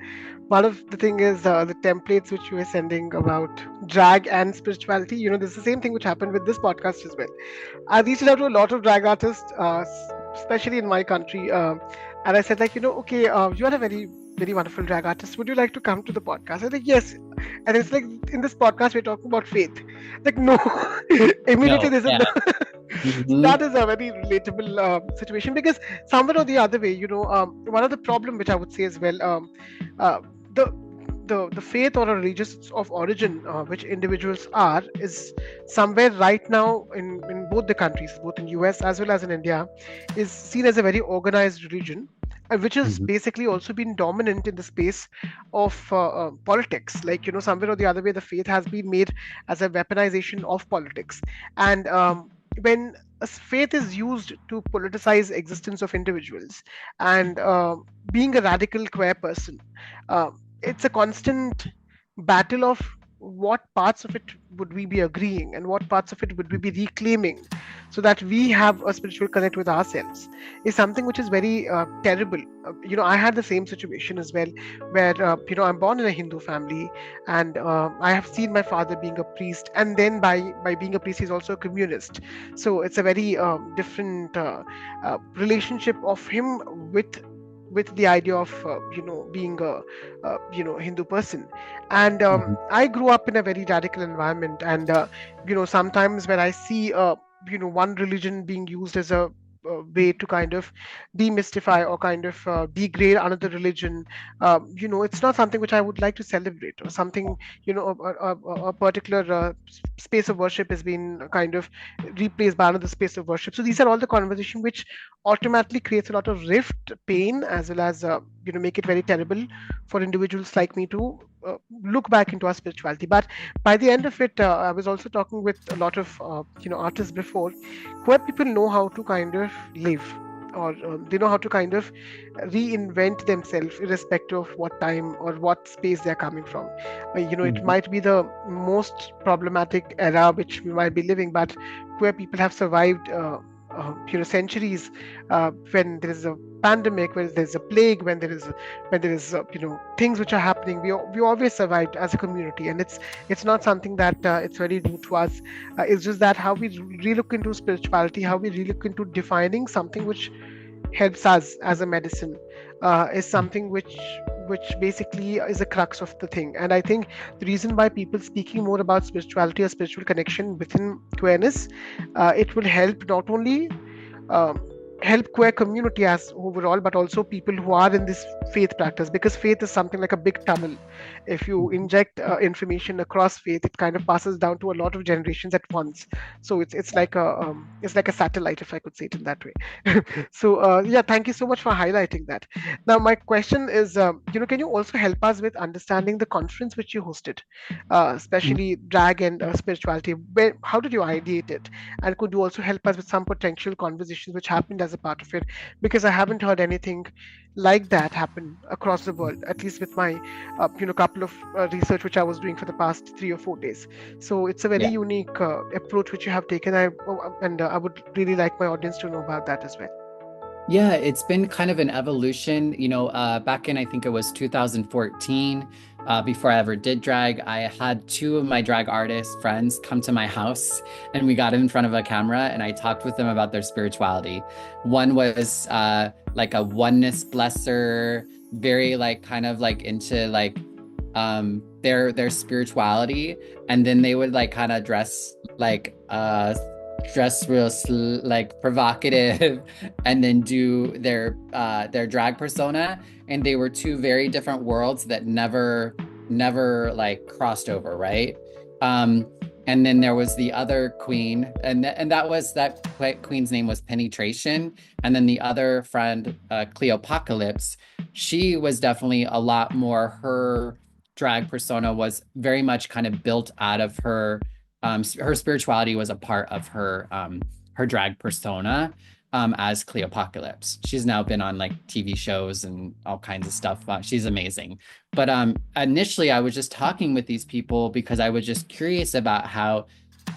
One of the thing is the templates which you were sending about drag and spirituality. This is the same thing which happened with this podcast as well. I reached out to a lot of drag artists, especially in my country, and I said, like, okay, you are a very, very wonderful drag artist. Would you like to come to the podcast? I said, yes. And it's like, in this podcast, we're talking about faith. Like, no. Immediately, No, there's a yeah. no. So Mhm. that is a very relatable situation, because somewhere or the other way, one of the problem which I would say as well, uh, the the faith or a religious of origin which individuals are is somewhere right now in both the countries, both in US as well as in India, is seen as a very organized religion, which has Mhm. basically also been dominant in the space of politics. Like, somewhere or the other way, the faith has been made as a weaponization of politics. And when faith is used to politicize existence of individuals, and being a radical queer person, uh, it's a constant battle of what parts of it would we be agreeing and what parts of it would we be reclaiming, so that we have a spiritual connect with ourselves, is something which is very terrible. I had the same situation as well, where I'm born in a Hindu family, and I have seen my father being a priest, and then by being a priest he's also a communist. So it's a very different relationship of him with the idea of being a Hindu person. And Mhm. I grew up in a very radical environment, and sometimes when I see one religion being used as a way to kind of demystify or kind of degrade another religion, it's not something which I would like to celebrate, or something, a particular space of worship has been kind of replaced by another space of worship. So these are all the conversation which automatically creates a lot of rift, pain, as well as make it very terrible for individuals like me to look back into our spirituality. But by the end of it, I was also talking with a lot of artists before, where people know how to kind of live, or they know how to kind of reinvent themselves irrespective of what time or what space they're coming from. It Mhm. might be the most problematic era which we might be living, but queer people have survived centuries, when there is a pandemic, when there's a plague, when there is things which are happening, we always survived as a community. And it's not something that it's very new to us. It's just that how we relook into spirituality, how we relook into defining something which helps us as a medicine, is something which basically is a crux of the thing. And I think the reason why people speaking more about spirituality or spiritual connection within queerness, it will help not only um, help queer community as overall, but also people who are in this faith practice, because faith is something like a big tunnel. If you Mhm. inject information across faith, it kind of passes down to a lot of generations at once. So Yeah. it's like a satellite, if I could say it in that way. So yeah, thank you so much for highlighting that. Now my question is, can you also help us with understanding the conference which you hosted, Mhm. especially drag and spirituality? How did you ideate it? And could you also help us with some potential conversations which happened as a part of it? Because I haven't heard anything like that happen across the world, at least with my couple of research which I was doing for the past 3 or 4 days. So it's a very Yeah. unique approach which you have taken. And I would really like my audience to know about that as well. Yeah, it's been kind of an evolution. Back in, I think it was 2014, before I ever did drag, I had two of my drag artist friends come to my house and we got in front of a camera and I talked with them about their spirituality. One was like a oneness blesser, very like kind of like into like their spirituality. And then they would like kind of dress real like provocative and then do their drag persona, and they were two very different worlds that never like crossed over, right? um and then there was the other queen, and that queen's name was Penetration. And then the other friend, Cleopocalypse, she was definitely a lot more, her drag persona was very much kind of built out of her spirituality was a part of her drag persona, as Cleopocalypse. She's now been on like TV shows and all kinds of stuff. She's amazing. But initially, I was just talking with these people because I was just curious about how,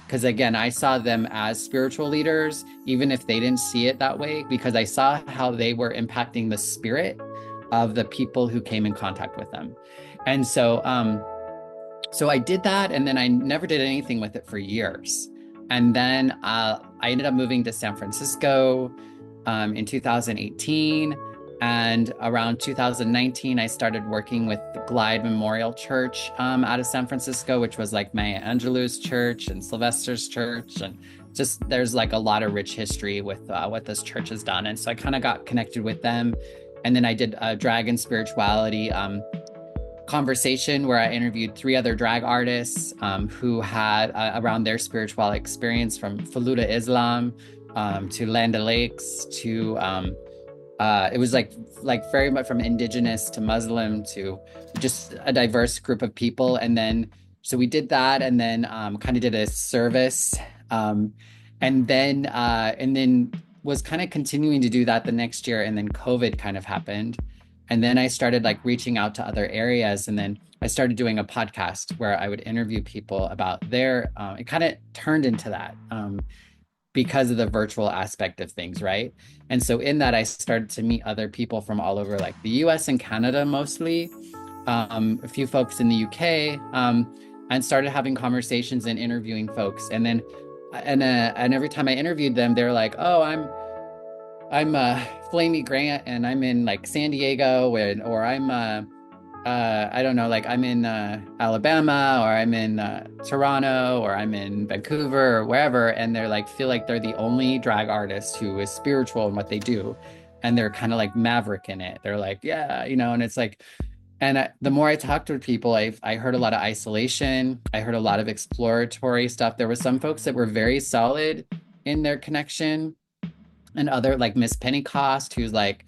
because again, I saw them as spiritual leaders, even if they didn't see it that way, because I saw how they were impacting the spirit of the people who came in contact with them. And so I did that, and then I never did anything with it for years. And then I ended up moving to San Francisco in 2018. And around 2019, I started working with the Glide Memorial Church out of San Francisco, which was like Maya Angelou's church and Sylvester's church. And just there's like a lot of rich history with what this church has done. And so I kind of got connected with them. And then I did Dragon Spirituality conversation where I interviewed three other drag artists who had around their spiritual experience, from Faluda Islam to Land O'Lakes to it was like very much from indigenous to Muslim to just a diverse group of people. And then so we did that, and then kind of did a service, um, and then was kind of continuing to do that the next year, and then COVID kind of happened. And then I started like reaching out to other areas, and then I started doing a podcast where I would interview people about their. It kind of turned into that. Because of the virtual aspect of things, right? And so in that, I started to meet other people from all over, like the US and Canada mostly, a few folks in the UK, and started having conversations and interviewing folks. And every time I interviewed them, they're like, "Oh, I'm Flamey Grant, and I'm in like San Diego, or I'm I don't know, like I'm in Alabama, or I'm in Toronto, or I'm in Vancouver, or wherever," and they're like feel like they're the only drag artist who is spiritual in what they do, and they're kind of like maverick in it. They're like, yeah, and it's like, and the more I talked to people, I heard a lot of isolation. I heard a lot of exploratory stuff. There were some folks that were very solid in their connection, and other like Miss Pentecost, who's like,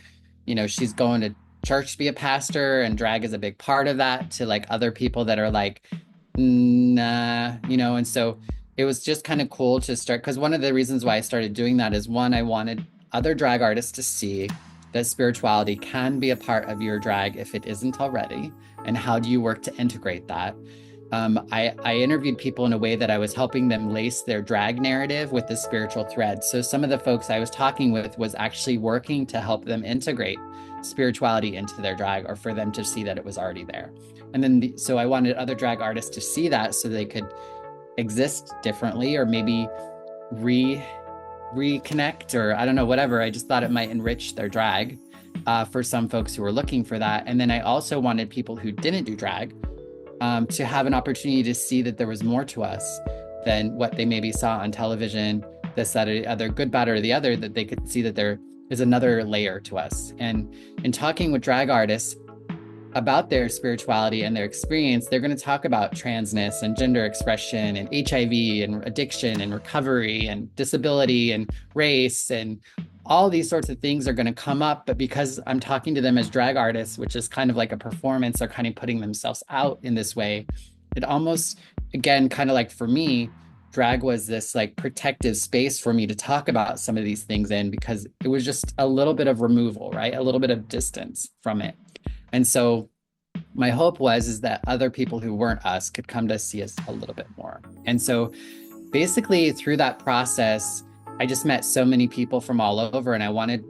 she's going to church to be a pastor, and drag is a big part of that, to like other people that are like, nah, and so it was just kind of cool to start, because one of the reasons why I started doing that is, one, I wanted other drag artists to see that spirituality can be a part of your drag if it isn't already, and how do you work to integrate that. I interviewed people in a way that I was helping them lace their drag narrative with the spiritual thread. So some of the folks I was talking with was actually working to help them integrate spirituality into their drag, or for them to see that it was already there. And then so I wanted other drag artists to see that so they could exist differently, or maybe re reconnect, or I don't know, whatever. I just thought it might enrich their drag for some folks who were looking for that. And then I also wanted people who didn't do drag to have an opportunity to see that there was more to us than what they maybe saw on television, this, that, or the other, good, bad, or the other, that they could see that there is another layer to us. And in talking with drag artists about their spirituality and their experience, they're going to talk about transness and gender expression and HIV and addiction and recovery and disability and race, and all these sorts of things are going to come up. But because I'm talking to them as drag artists, which is kind of like a performance, they're kind of putting themselves out in this way. It almost, again, kind of like for me, drag was this like protective space for me to talk about some of these things in, because it was just a little bit of removal, right? A little bit of distance from it. And so my hope was is that other people who weren't us could come to see us a little bit more. And so basically through that process, I just met so many people from all over, and I wanted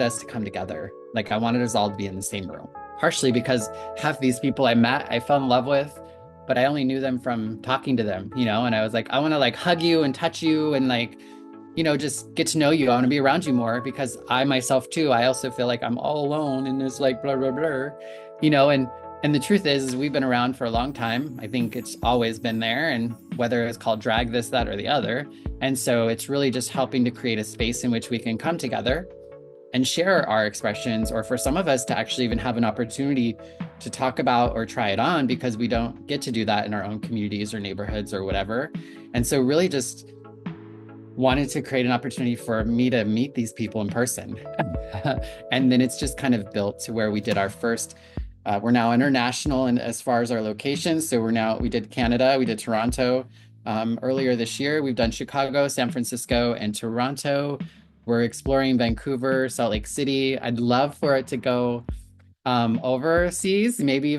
us to come together. Like I wanted us all to be in the same room. Partially because half these people I met, I fell in love with, but I only knew them from talking to them, and I was like, I want to like hug you and touch you and like, just get to know you. I want to be around you more, because I myself too, I also feel like I'm all alone in this like blah, blah, blah, and the truth is we've been around for a long time. I think it's always been there, and whether it's called drag, this, that, or the other. And so it's really just helping to create a space in which we can come together and share our expressions, or for some of us to actually even have an opportunity to talk about or try it on, because we don't get to do that in our own communities or neighborhoods or whatever. And so really just wanted to create an opportunity for me to meet these people in person. And then it's just kind of built to where we did our first, we're now international and as far as our locations. So we did Canada, we did Toronto. Earlier this year, we've done Chicago, San Francisco, and Toronto. We're exploring Vancouver, Salt Lake City. I'd love for it to go overseas, maybe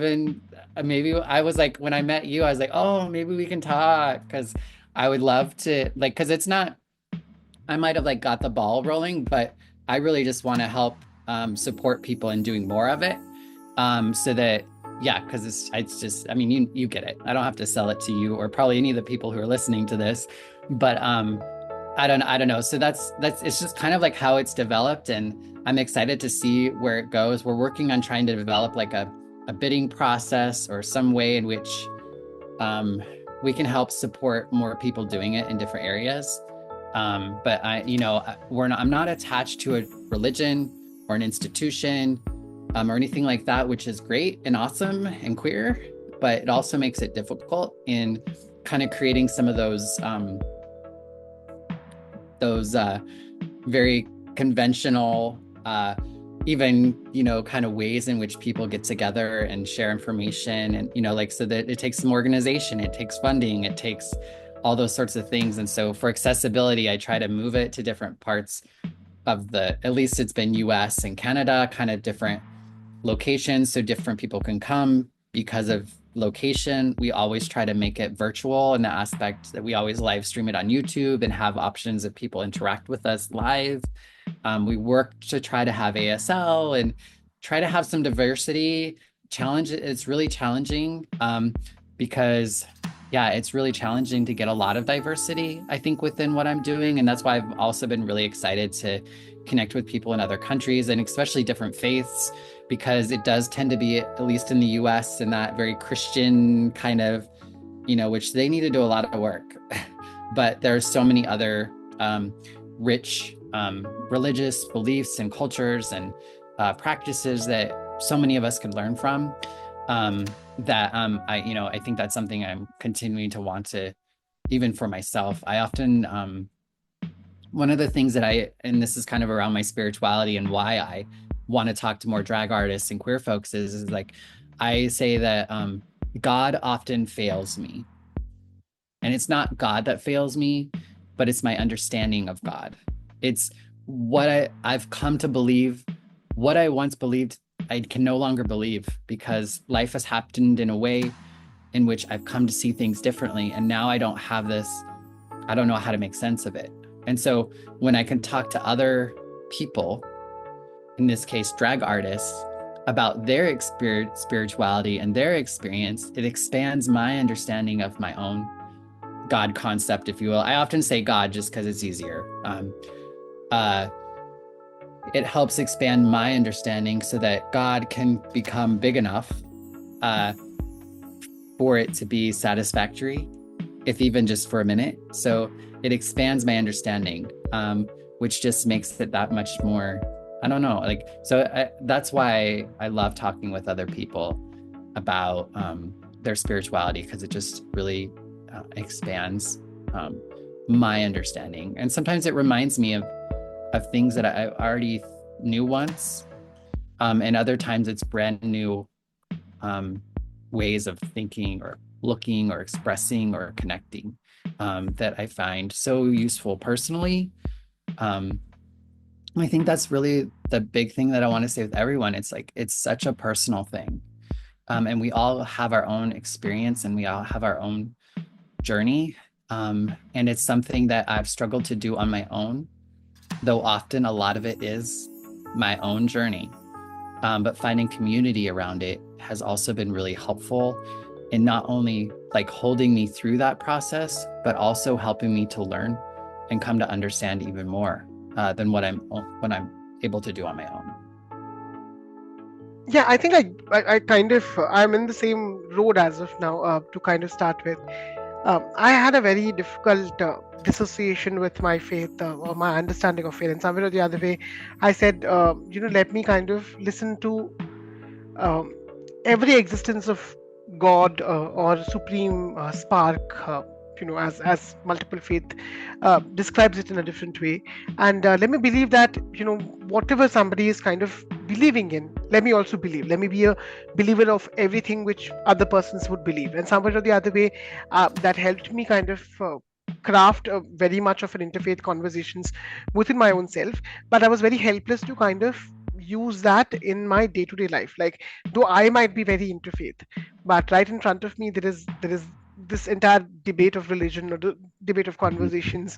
I was like, when I met you, I was like, oh, maybe we can talk, because I would love to, like, because it's not, I might have like got the ball rolling, but I really just want to help support people in doing more of it. So that, yeah, because it's just, I mean, you get it. I don't have to sell it to you or probably any of the people who are listening to this, but I don't know. So that's it's just kind of like how it's developed, and I'm excited to see where it goes. We're working on trying to develop like a bidding process or some way in which we can help support more people doing it in different areas. But I'm not attached to a religion or an institution or anything like that, which is great and awesome and queer, but it also makes it difficult in kind of creating some of those very conventional, even, kind of ways in which people get together and share information, and, like, so that it takes some organization, it takes funding, it takes all those sorts of things. And so for accessibility, I try to move it to different parts of at least it's been US and Canada, kind of different locations so different people can come. Because of location, we always try to make it virtual in the aspect that we always live stream it on YouTube and have options that people interact with us live. We work to try to have ASL and try to have some diversity. It's really challenging because, yeah, it's really challenging to get a lot of diversity, I think, within what I'm doing. And that's why I've also been really excited to connect with people in other countries, and especially different faiths, because it does tend to be, at least in the US, in that very Christian kind of, which they need to do a lot of work. But there's so many other rich religious beliefs and cultures and practices that so many of us could learn from. I think that's something I'm continuing to want to, even for myself. I often, one of the things that and this is kind of around my spirituality and why I want to talk to more drag artists and queer folks, is like, I say that God often fails me. And it's not God that fails me, but it's my understanding of God. It's what I've come to believe. What I once believed, I can no longer believe, because life has happened in a way in which I've come to see things differently. And now I don't know how to make sense of it. And so when I can talk to other people, in this case, drag artists, about their spirituality and their experience, it expands my understanding of my own God concept, if you will. I often say God just because it's easier. It helps expand my understanding so that God can become big enough for it to be satisfactory, if even just for a minute. So it expands my understanding, which just makes it that much more, I don't know, like, that's why I love talking with other people about their spirituality, because it just really expands um, my understanding. And sometimes it reminds me of things that I already knew once. And other times it's brand new um, ways of thinking or looking or expressing or connecting that I find so useful personally. Um, I think that's really the big thing that I want to say with everyone. It's like, it's such a personal thing. And we all have our own experience and we all have our own journey. And it's something that I've struggled to do on my own, though often a lot of it is my own journey. But finding community around it has also been really helpful in not only like holding me through that process, but also helping me to learn and come to understand even more than when I'm able to do on my own. Yeah, I think I kind of I'm in the same road as of now, to kind of start with. I had a very difficult dissociation with my faith, or my understanding of faith. And somewhere or the other way, I said, let me kind of listen to um, every existence of God, or supreme spark, as multiple faith describes it in a different way. And let me believe that, whatever somebody is kind of believing in, let me also believe. Let me be a believer of everything which other persons would believe. And somewhere or the other way, that helped me kind of craft very much of an interfaith conversations within my own self. But I was very helpless to kind of use that in my day-to-day life. Like, though I might be very into faith, but right in front of me there is this entire debate of religion, or the debate of Mhm. conversations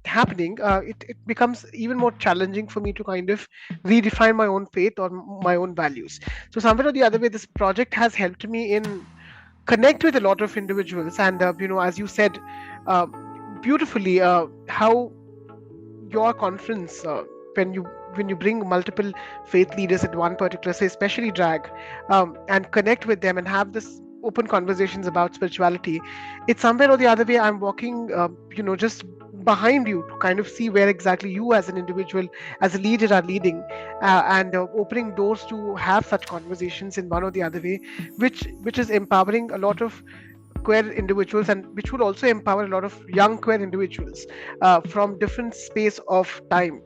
happening. It becomes even more challenging for me to kind of redefine my own faith or my own values. So somewhere or the other way, this project has helped me in connect with a lot of individuals. And as you said uh, beautifully, how your conference, when you bring multiple faith leaders at one particular, say especially drag, and connect with them and have this open conversations about spirituality, it's somewhere or the other way I'm walking, just behind you to kind of see where exactly you as an individual, as a leader, are leading, and opening doors to have such conversations in one or the other way, which is empowering a lot of queer individuals, and which would also empower a lot of young queer individuals from different space of time.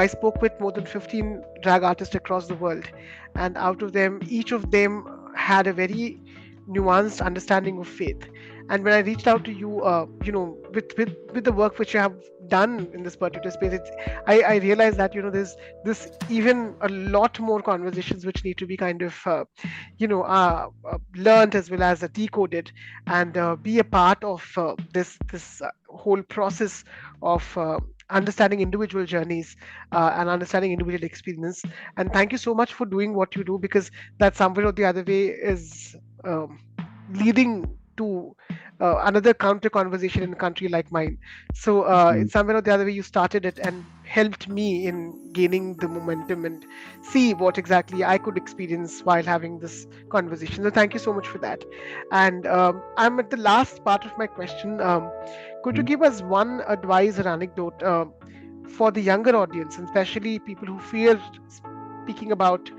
I spoke with more than 15 drag artists across the world, and out of them, each of them had a very nuanced understanding of faith. And when I reached out to you, with the work which you have done in this particular space, I realized that there's even a lot more conversations which need to be kind of learned as well as decoded, and be a part of this whole process of understanding individual journeys, and understanding individual experience. And thank you so much for doing what you do, because that somewhere or the other way is um, leading to another counter conversation in a country like mine. So Mhm. it's somewhere or the other way you started it and helped me in gaining the momentum and see what exactly I could experience while having this conversation. So thank you so much for that. And I'm at the last part of my question. Could you give us one advice or anecdote for the younger audience, and especially people who fear speaking about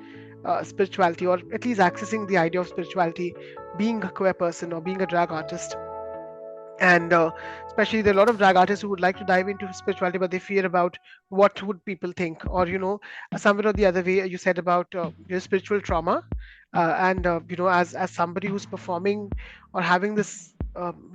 spirituality, or at least accessing the idea of spirituality, being a queer person or being a drag artist? And especially there are a lot of drag artists who would like to dive into spirituality, but they fear about what would people think, or somewhere or the other way you said about your spiritual trauma, and as somebody who's performing or having this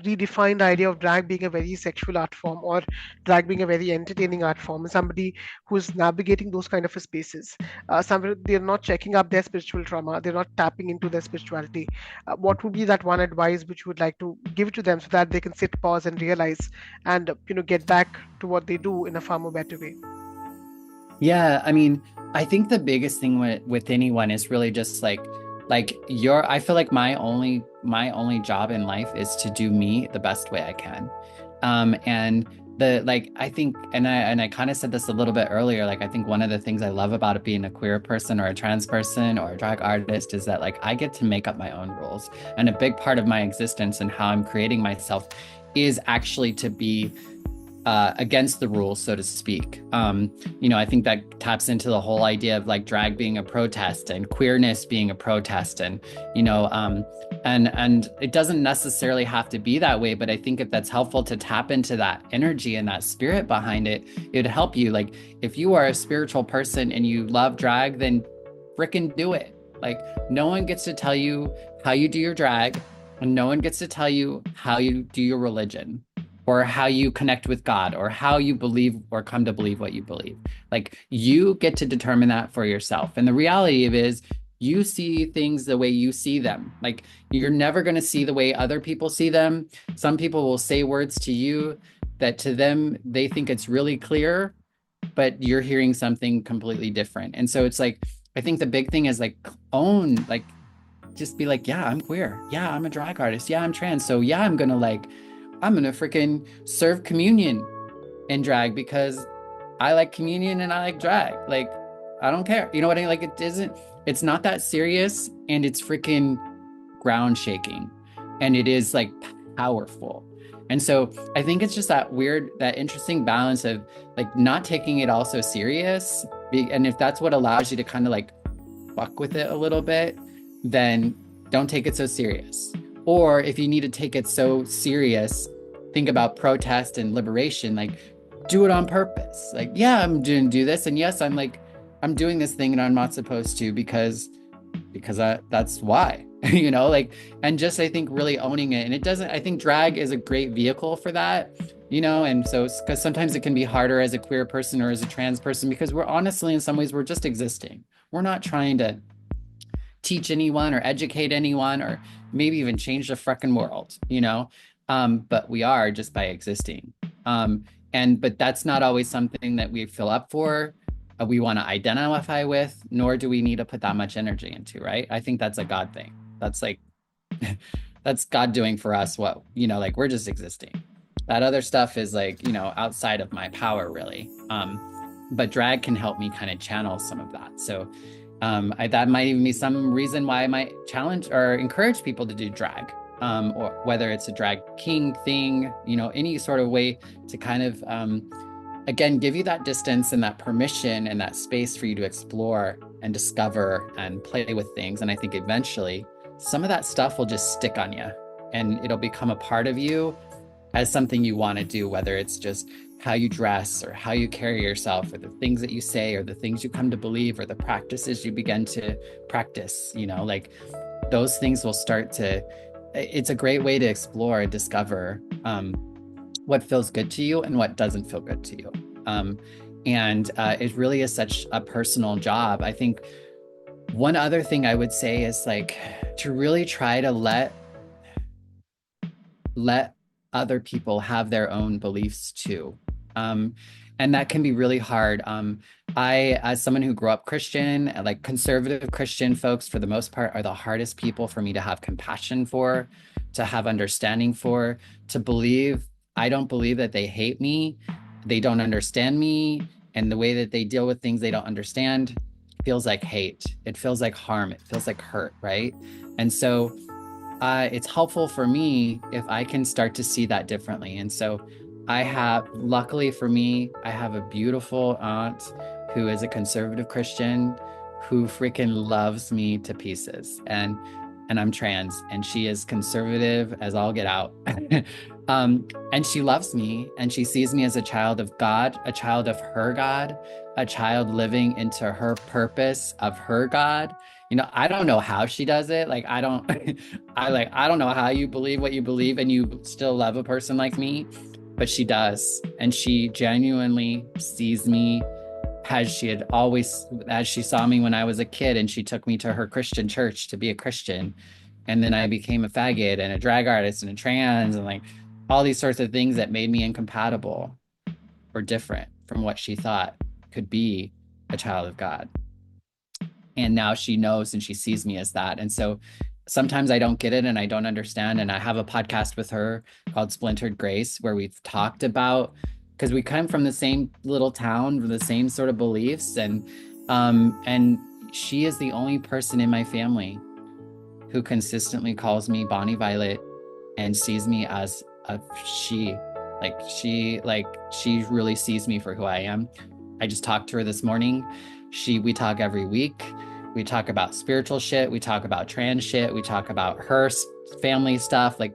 redefined idea of drag being a very sexual art form, or drag being a very entertaining art form, and somebody who's navigating those kind of spaces, somewhere they're not checking up their spiritual trauma, they're not tapping into their spirituality. What would be that one advice which you would like to give to them, so that they can sit, pause, and realize, and get back to what they do in a far more better way? Yeah, I mean, I think the biggest thing with anyone is really just like your I feel like my only job in life is to do me the best way I can. And the like I think and I kind of said this a little bit earlier, like I think one of the things I love about it being a queer person or a trans person or a drag artist is that like I get to make up my own rules. And a big part of my existence and how I'm creating myself is actually to be against the rules, so to speak. I think that taps into the whole idea of like drag being a protest and queerness being a protest, and you know, and it doesn't necessarily have to be that way, but I think if that's helpful to tap into that energy and that spirit behind it, it'd help you. Like if you are a spiritual person and you love drag, then fricking do it. Like no one gets to tell you how you do your drag, and no one gets to tell you how you do your religion or how you connect with God or how you believe or come to believe what you believe. Like you get to determine that for yourself. And the reality of it is you see things the way you see them. Like you're never going to see the way other people see them. Some people will say words to you that to them they think it's really clear, but you're hearing something completely different. And so it's like I think the big thing is like own, like just be like, yeah, I'm queer. Yeah, I'm a drag artist. Yeah, I'm trans. So yeah, I'm gonna freaking serve communion in drag because I like communion and I like drag. Like, I don't care. You know what I mean? Like, it's not that serious and it's freaking ground shaking and it is like powerful. And so I think it's just that interesting balance of like not taking it all so serious. And if that's what allows you to kind of like fuck with it a little bit, then don't take it so serious. Or if you need to take it so serious, think about protest and liberation, like do it on purpose. Like, yeah, I'm doing do this. And yes, I'm doing this thing and I'm not supposed to because that's why, like, and just I think really owning it. And it doesn't, I think drag is a great vehicle for that, and so because sometimes it can be harder as a queer person or as a trans person because we're honestly in some ways we're just existing. We're not trying to teach anyone or educate anyone or maybe even change the freaking world, but we are just by existing. But that's not always something that we fill up for, we want to identify with, nor do we need to put that much energy into, right? I think that's a God thing. That's like, that's God doing for us what, like we're just existing. That other stuff is like, outside of my power, really. But drag can help me kind of channel some of that. So that might even be some reason why I might challenge or encourage people to do drag, or whether it's a drag king thing, any sort of way to kind of, again, give you that distance and that permission and that space for you to explore and discover and play with things. And I think eventually some of that stuff will just stick on you and it'll become a part of you as something you want to do, whether it's just how you dress or how you carry yourself or the things that you say or the things you come to believe or the practices you begin to practice, like those things will start to, it's a great way to explore and discover what feels good to you and what doesn't feel good to you. And it really is such a personal job. I think one other thing I would say is like to really try to let other people have their own beliefs too. And that can be really hard. As someone who grew up Christian, like conservative Christian folks, for the most part, are the hardest people for me to have compassion for, to have understanding for, to believe. I don't believe that they hate me. They don't understand me. And the way that they deal with things they don't understand feels like hate. It feels like harm. It feels like hurt, right? And so it's helpful for me if I can start to see that differently. And so luckily for me, I have a beautiful aunt who is a conservative Christian who freaking loves me to pieces. And I'm trans and she is conservative as all get out. And she loves me and she sees me as a child of God, a child of her God, a child living into her purpose of her God. I don't know how she does it. Like, I don't, I don't know how you believe what you believe and you still love a person like me, but she does. And she genuinely sees me as she saw me when I was a kid and she took me to her Christian church to be a Christian. And then I became a faggot and a drag artist and a trans and like all these sorts of things that made me incompatible or different from what she thought could be a child of God. And now she knows and she sees me as that. And so sometimes I don't get it and I don't understand. And I have a podcast with her called Splintered Grace, where we've talked about, because we come from the same little town with the same sort of beliefs. And she is the only person in my family who consistently calls me Bonnie Violet and sees me as a she, She really sees me for who I am. I just talked to her this morning. We talk every week. We talk about spiritual shit. We talk about trans shit. We talk about her family stuff. Like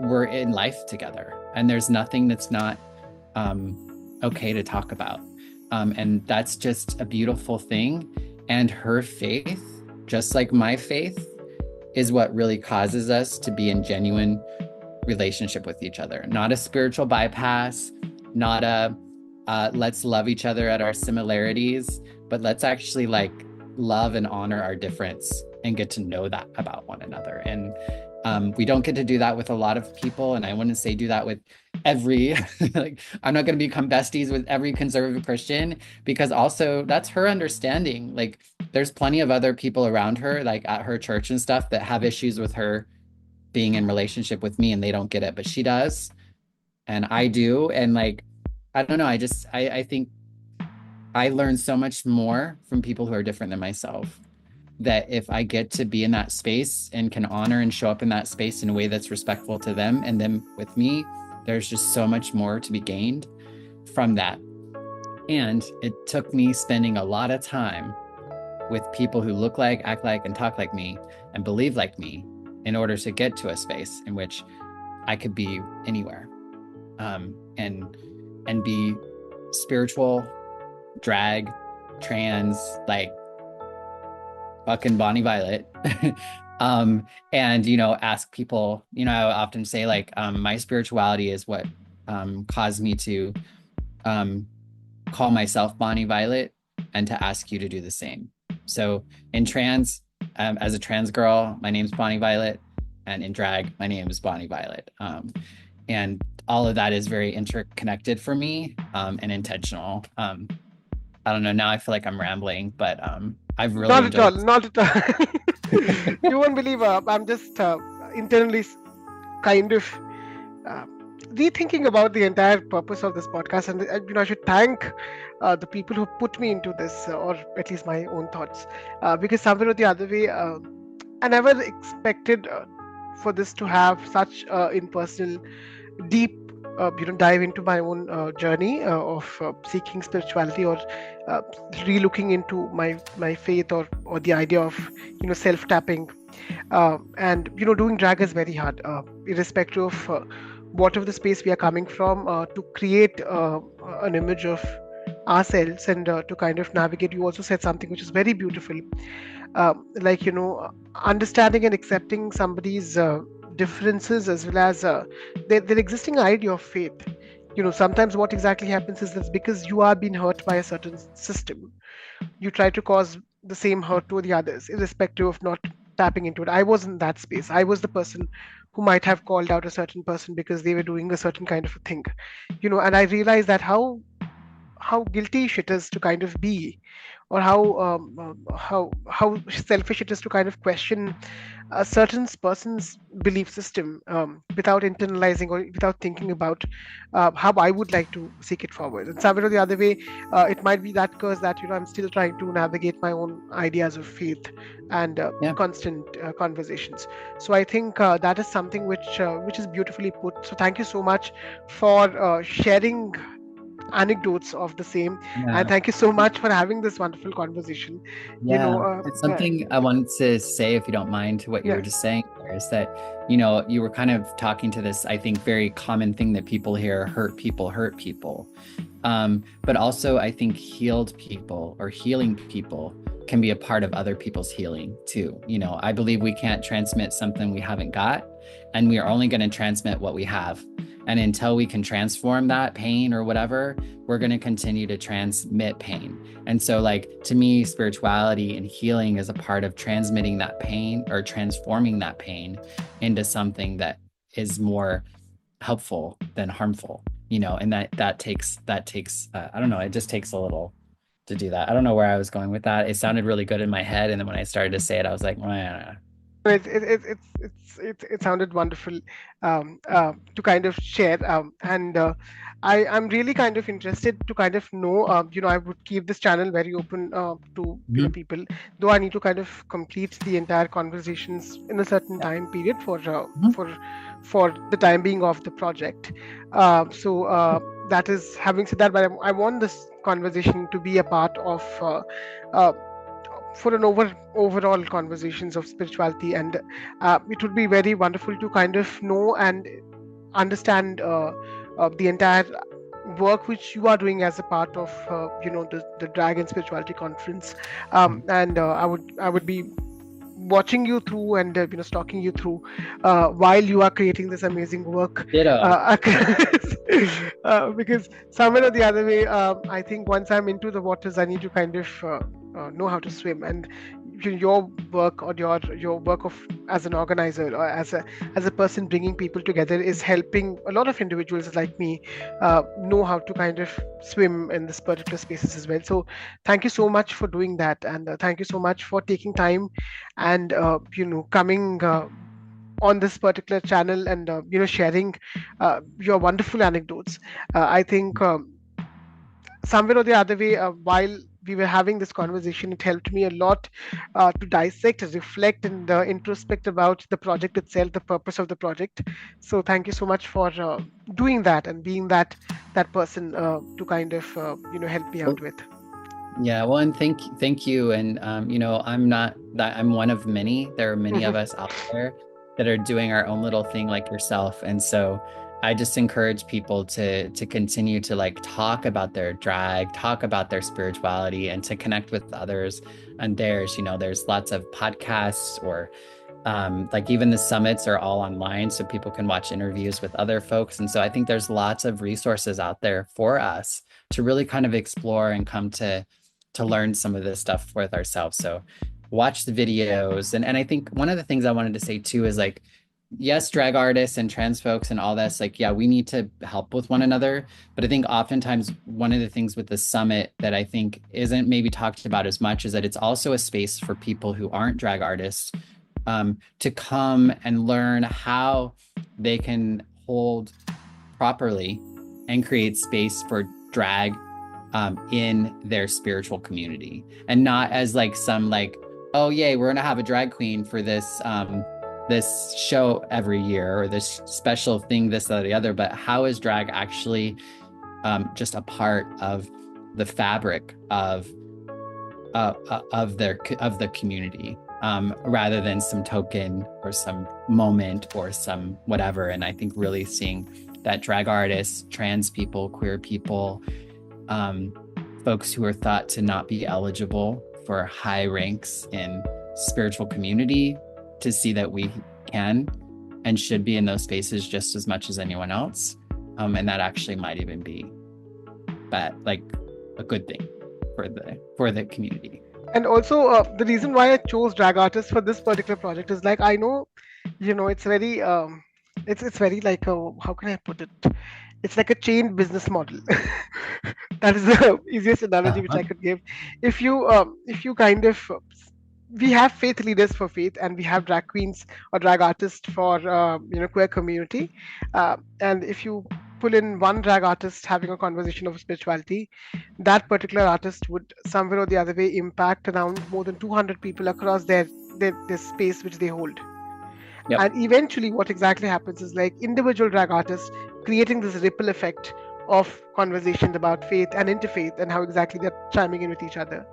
we're in life together, and there's nothing that's not okay to talk about. And that's just a beautiful thing. And her faith, just like my faith, is what really causes us to be in genuine relationship with each other. Not a spiritual bypass, not a let's love each other at our similarities, but let's actually like love and honor our difference and get to know that about one another. And we don't get to do that with a lot of people. And I wouldn't say do that with every, like, I'm not going to become besties with every conservative Christian, because also that's her understanding. Like, there's plenty of other people around her, like at her church and stuff, that have issues with her being in relationship with me and they don't get it, but she does. And I do. And like, I don't know. I think I learn so much more from people who are different than myself, that if I get to be in that space and can honor and show up in that space in a way that's respectful to them and them with me, there's just so much more to be gained from that. And it took me spending a lot of time with people who look like, act like, and talk like me and believe like me in order to get to a space in which I could be anywhere, and be spiritual, drag, trans, like fucking Bonnie Violet. And ask people, I often say like my spirituality is what caused me to um, call myself Bonnie Violet and to ask you to do the same. So in trans, as a trans girl, my name's Bonnie Violet, and in drag, my name is Bonnie Violet. And all of that is very interconnected for me, and intentional. I don't know. Now I feel like I'm rambling, but I've really Not at all, enjoyed not at all. You won't believe, I'm just internally kind of uh, rethinking about the entire purpose of this podcast. And I should thank the people who put me into this, or at least my own thoughts, because somewhere or the other way, I never expected for this to have such impersonal, deep, dive into my own journey of seeking spirituality, or re-looking into my faith, or the idea of self tapping. And doing drag is very hard, irrespective of whatever the space we are coming from, to create an image of ourselves, and to kind of navigate. You also said something which is very beautiful, like understanding and accepting somebody's differences, as well as their existing idea of faith. Sometimes what exactly happens is that because you are being hurt by a certain system, you try to cause the same hurt to the others, irrespective of not tapping into it. I was in that space. I was the person who might have called out a certain person because they were doing a certain kind of a thing. And I realized that how guilty shit is to kind of be, or how selfish it is to kind of question a certain person's belief system, without internalizing or without thinking about how I would like to seek it forward. And somewhere or the other way, it might be that curse that I'm still trying to navigate my own ideas of faith, and Yeah. constant conversations. So I think that is something which is beautifully put. So thank you so much for sharing anecdotes of the same, and Yeah. thank you so much for having this wonderful conversation. Yeah, it's something I wanted to say, if you don't mind, to what you Yeah. were just saying there, is that, you were kind of talking to this, I think, very common thing that people hear: hurt people hurt people. But also, I think healed people or healing people can be a part of other people's healing too. I believe we can't transmit something we haven't got, and we are only going to transmit what we have. And until we can transform that pain or whatever, we're going to continue to transmit pain. And so, like, to me, spirituality and healing is a part of transmitting that pain or transforming that pain into something that is more helpful than harmful, and that takes I don't know, it just takes a little to do that. I don't know where I was going with that. It sounded really good in my head, and then when I started to say it, I was like, well, It sounded wonderful to kind of share, and I'm really kind of interested to kind of know. I would keep this channel very open to Mhm. people, though I need to kind of complete the entire conversations in a certain Yeah. time period Mhm. for the time being of the project. So that is having said that, but I want this conversation to be a part of. Uh, for an overall conversations of spirituality, and it would be very wonderful to kind of know and understand the entire work which you are doing as a part of the Dragon Spirituality Conference, and I would be watching you through and stalking you through while you are creating this amazing work, Ditto. because somewhere or the other way, I think once I'm into the waters, I need to kind of know how to swim, and your work or your work of as an organizer or as a person bringing people together is helping a lot of individuals like me know how to kind of swim in this particular spaces as well. So thank you so much for doing that, and thank you so much for taking time and coming on this particular channel and sharing your wonderful anecdotes. I think somewhere or the other way, while we were having this conversation, it helped me a lot to dissect, reflect, and introspect about the project itself, the purpose of the project. So thank you so much for doing that and being that person to kind of help me out with. Yeah, well, and thank you. And I'm not that I'm one of many. There are many of Mhm. us out there that are doing our own little thing like yourself. And so I just encourage people to continue to like talk about their drag, talk about their spirituality, and to connect with others and theirs. There's lots of podcasts or like even the summits are all online so people can watch interviews with other folks. And so I think there's lots of resources out there for us to really kind of explore and come to learn some of this stuff with ourselves. So watch the videos. And I think one of the things I wanted to say too is like, yes, drag artists and trans folks and all this, like, yeah, we need to help with one another. But I think oftentimes one of the things with the summit that I think isn't maybe talked about as much is that it's also a space for people who aren't drag artists to come and learn how they can hold properly and create space for drag in their spiritual community, and not as like some like, oh yay, we're gonna have a drag queen for this show every year or this special thing, this, that, or the other, but how is drag actually just a part of the fabric of the community, rather than some token or some moment or some whatever. And I think really seeing that drag artists, trans people, queer people, um, folks who are thought to not be eligible for high ranks in spiritual community, to see that we can and should be in those spaces just as much as anyone else. And that actually might even be like a good thing for the community. And also, the reason why I chose drag artists for this particular project is like I know, it's very, it's very like how can I put it? It's like a chain business model. That is the easiest analogy which Uh-huh. I could give. If you kind of we have faith leaders for faith, and we have drag queens or drag artists for queer community, and if you pull in one drag artist having a conversation of spirituality, that particular artist would somewhere or the other way impact around more than 200 people across their space which they hold. Yep. And eventually what exactly happens is like individual drag artists creating this ripple effect of conversations about faith and interfaith and how exactly they're chiming in with each other,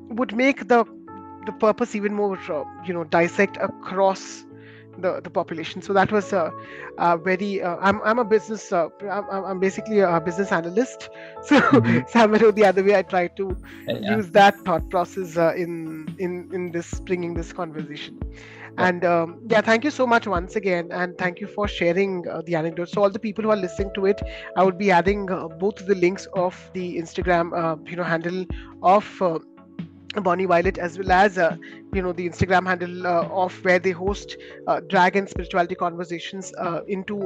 would make the purpose even more dissect across the population. So that was very I'm a business I'm basically a business analyst. So Mhm. somewhere or the other way I try to Yeah. use that thought process in this bringing this conversation. Yep. And yeah, thank you so much once again, and thank you for sharing the anecdote. So all the people who are listening to it, I would be adding both the links of the Instagram handle of Bonnie Violet, as well as the Instagram handle of where they host drag and spirituality conversations into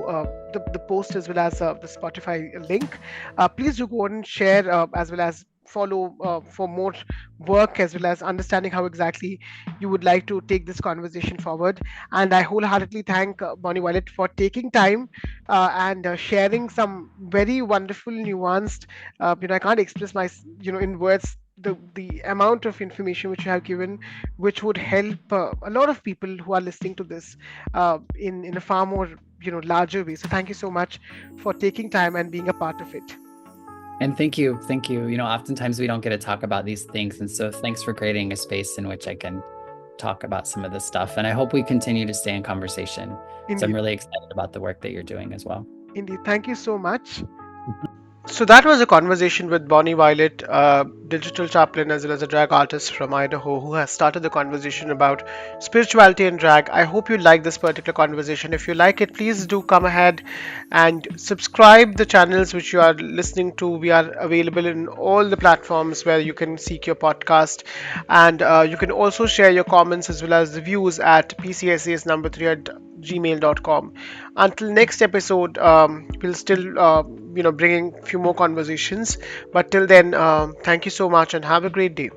the post, as well as the Spotify link. Please do go on and share, as well as follow for more work, as well as understanding how exactly you would like to take this conversation forward. And I wholeheartedly thank Bonnie Wallet for taking time and sharing some very wonderful, nuanced. I can't express my, in words, the amount of information which you have given, which would help a lot of people who are listening to this in a far more larger way. So thank you so much for taking time and being a part of it. And thank you. Thank you. Oftentimes we don't get to talk about these things. And so thanks for creating a space in which I can talk about some of this stuff. And I hope we continue to stay in conversation. So I'm Indeed, really excited about the work that you're doing as well. indeed. Thank you so much. Mhm. So that was a conversation with Bonnie Violet, a digital chaplain as well as a drag artist from Idaho, who has started the conversation about spirituality and drag. I hope you like this particular conversation. If you like it, please do come ahead and subscribe the channels which you are listening to. We are available in all the platforms where you can seek your podcast, and you can also share your comments as well as the views at pcsas number 3 at gmail.com. Until next episode, we'll still bringing a few more conversations, but till then, thank you so much and have a great day.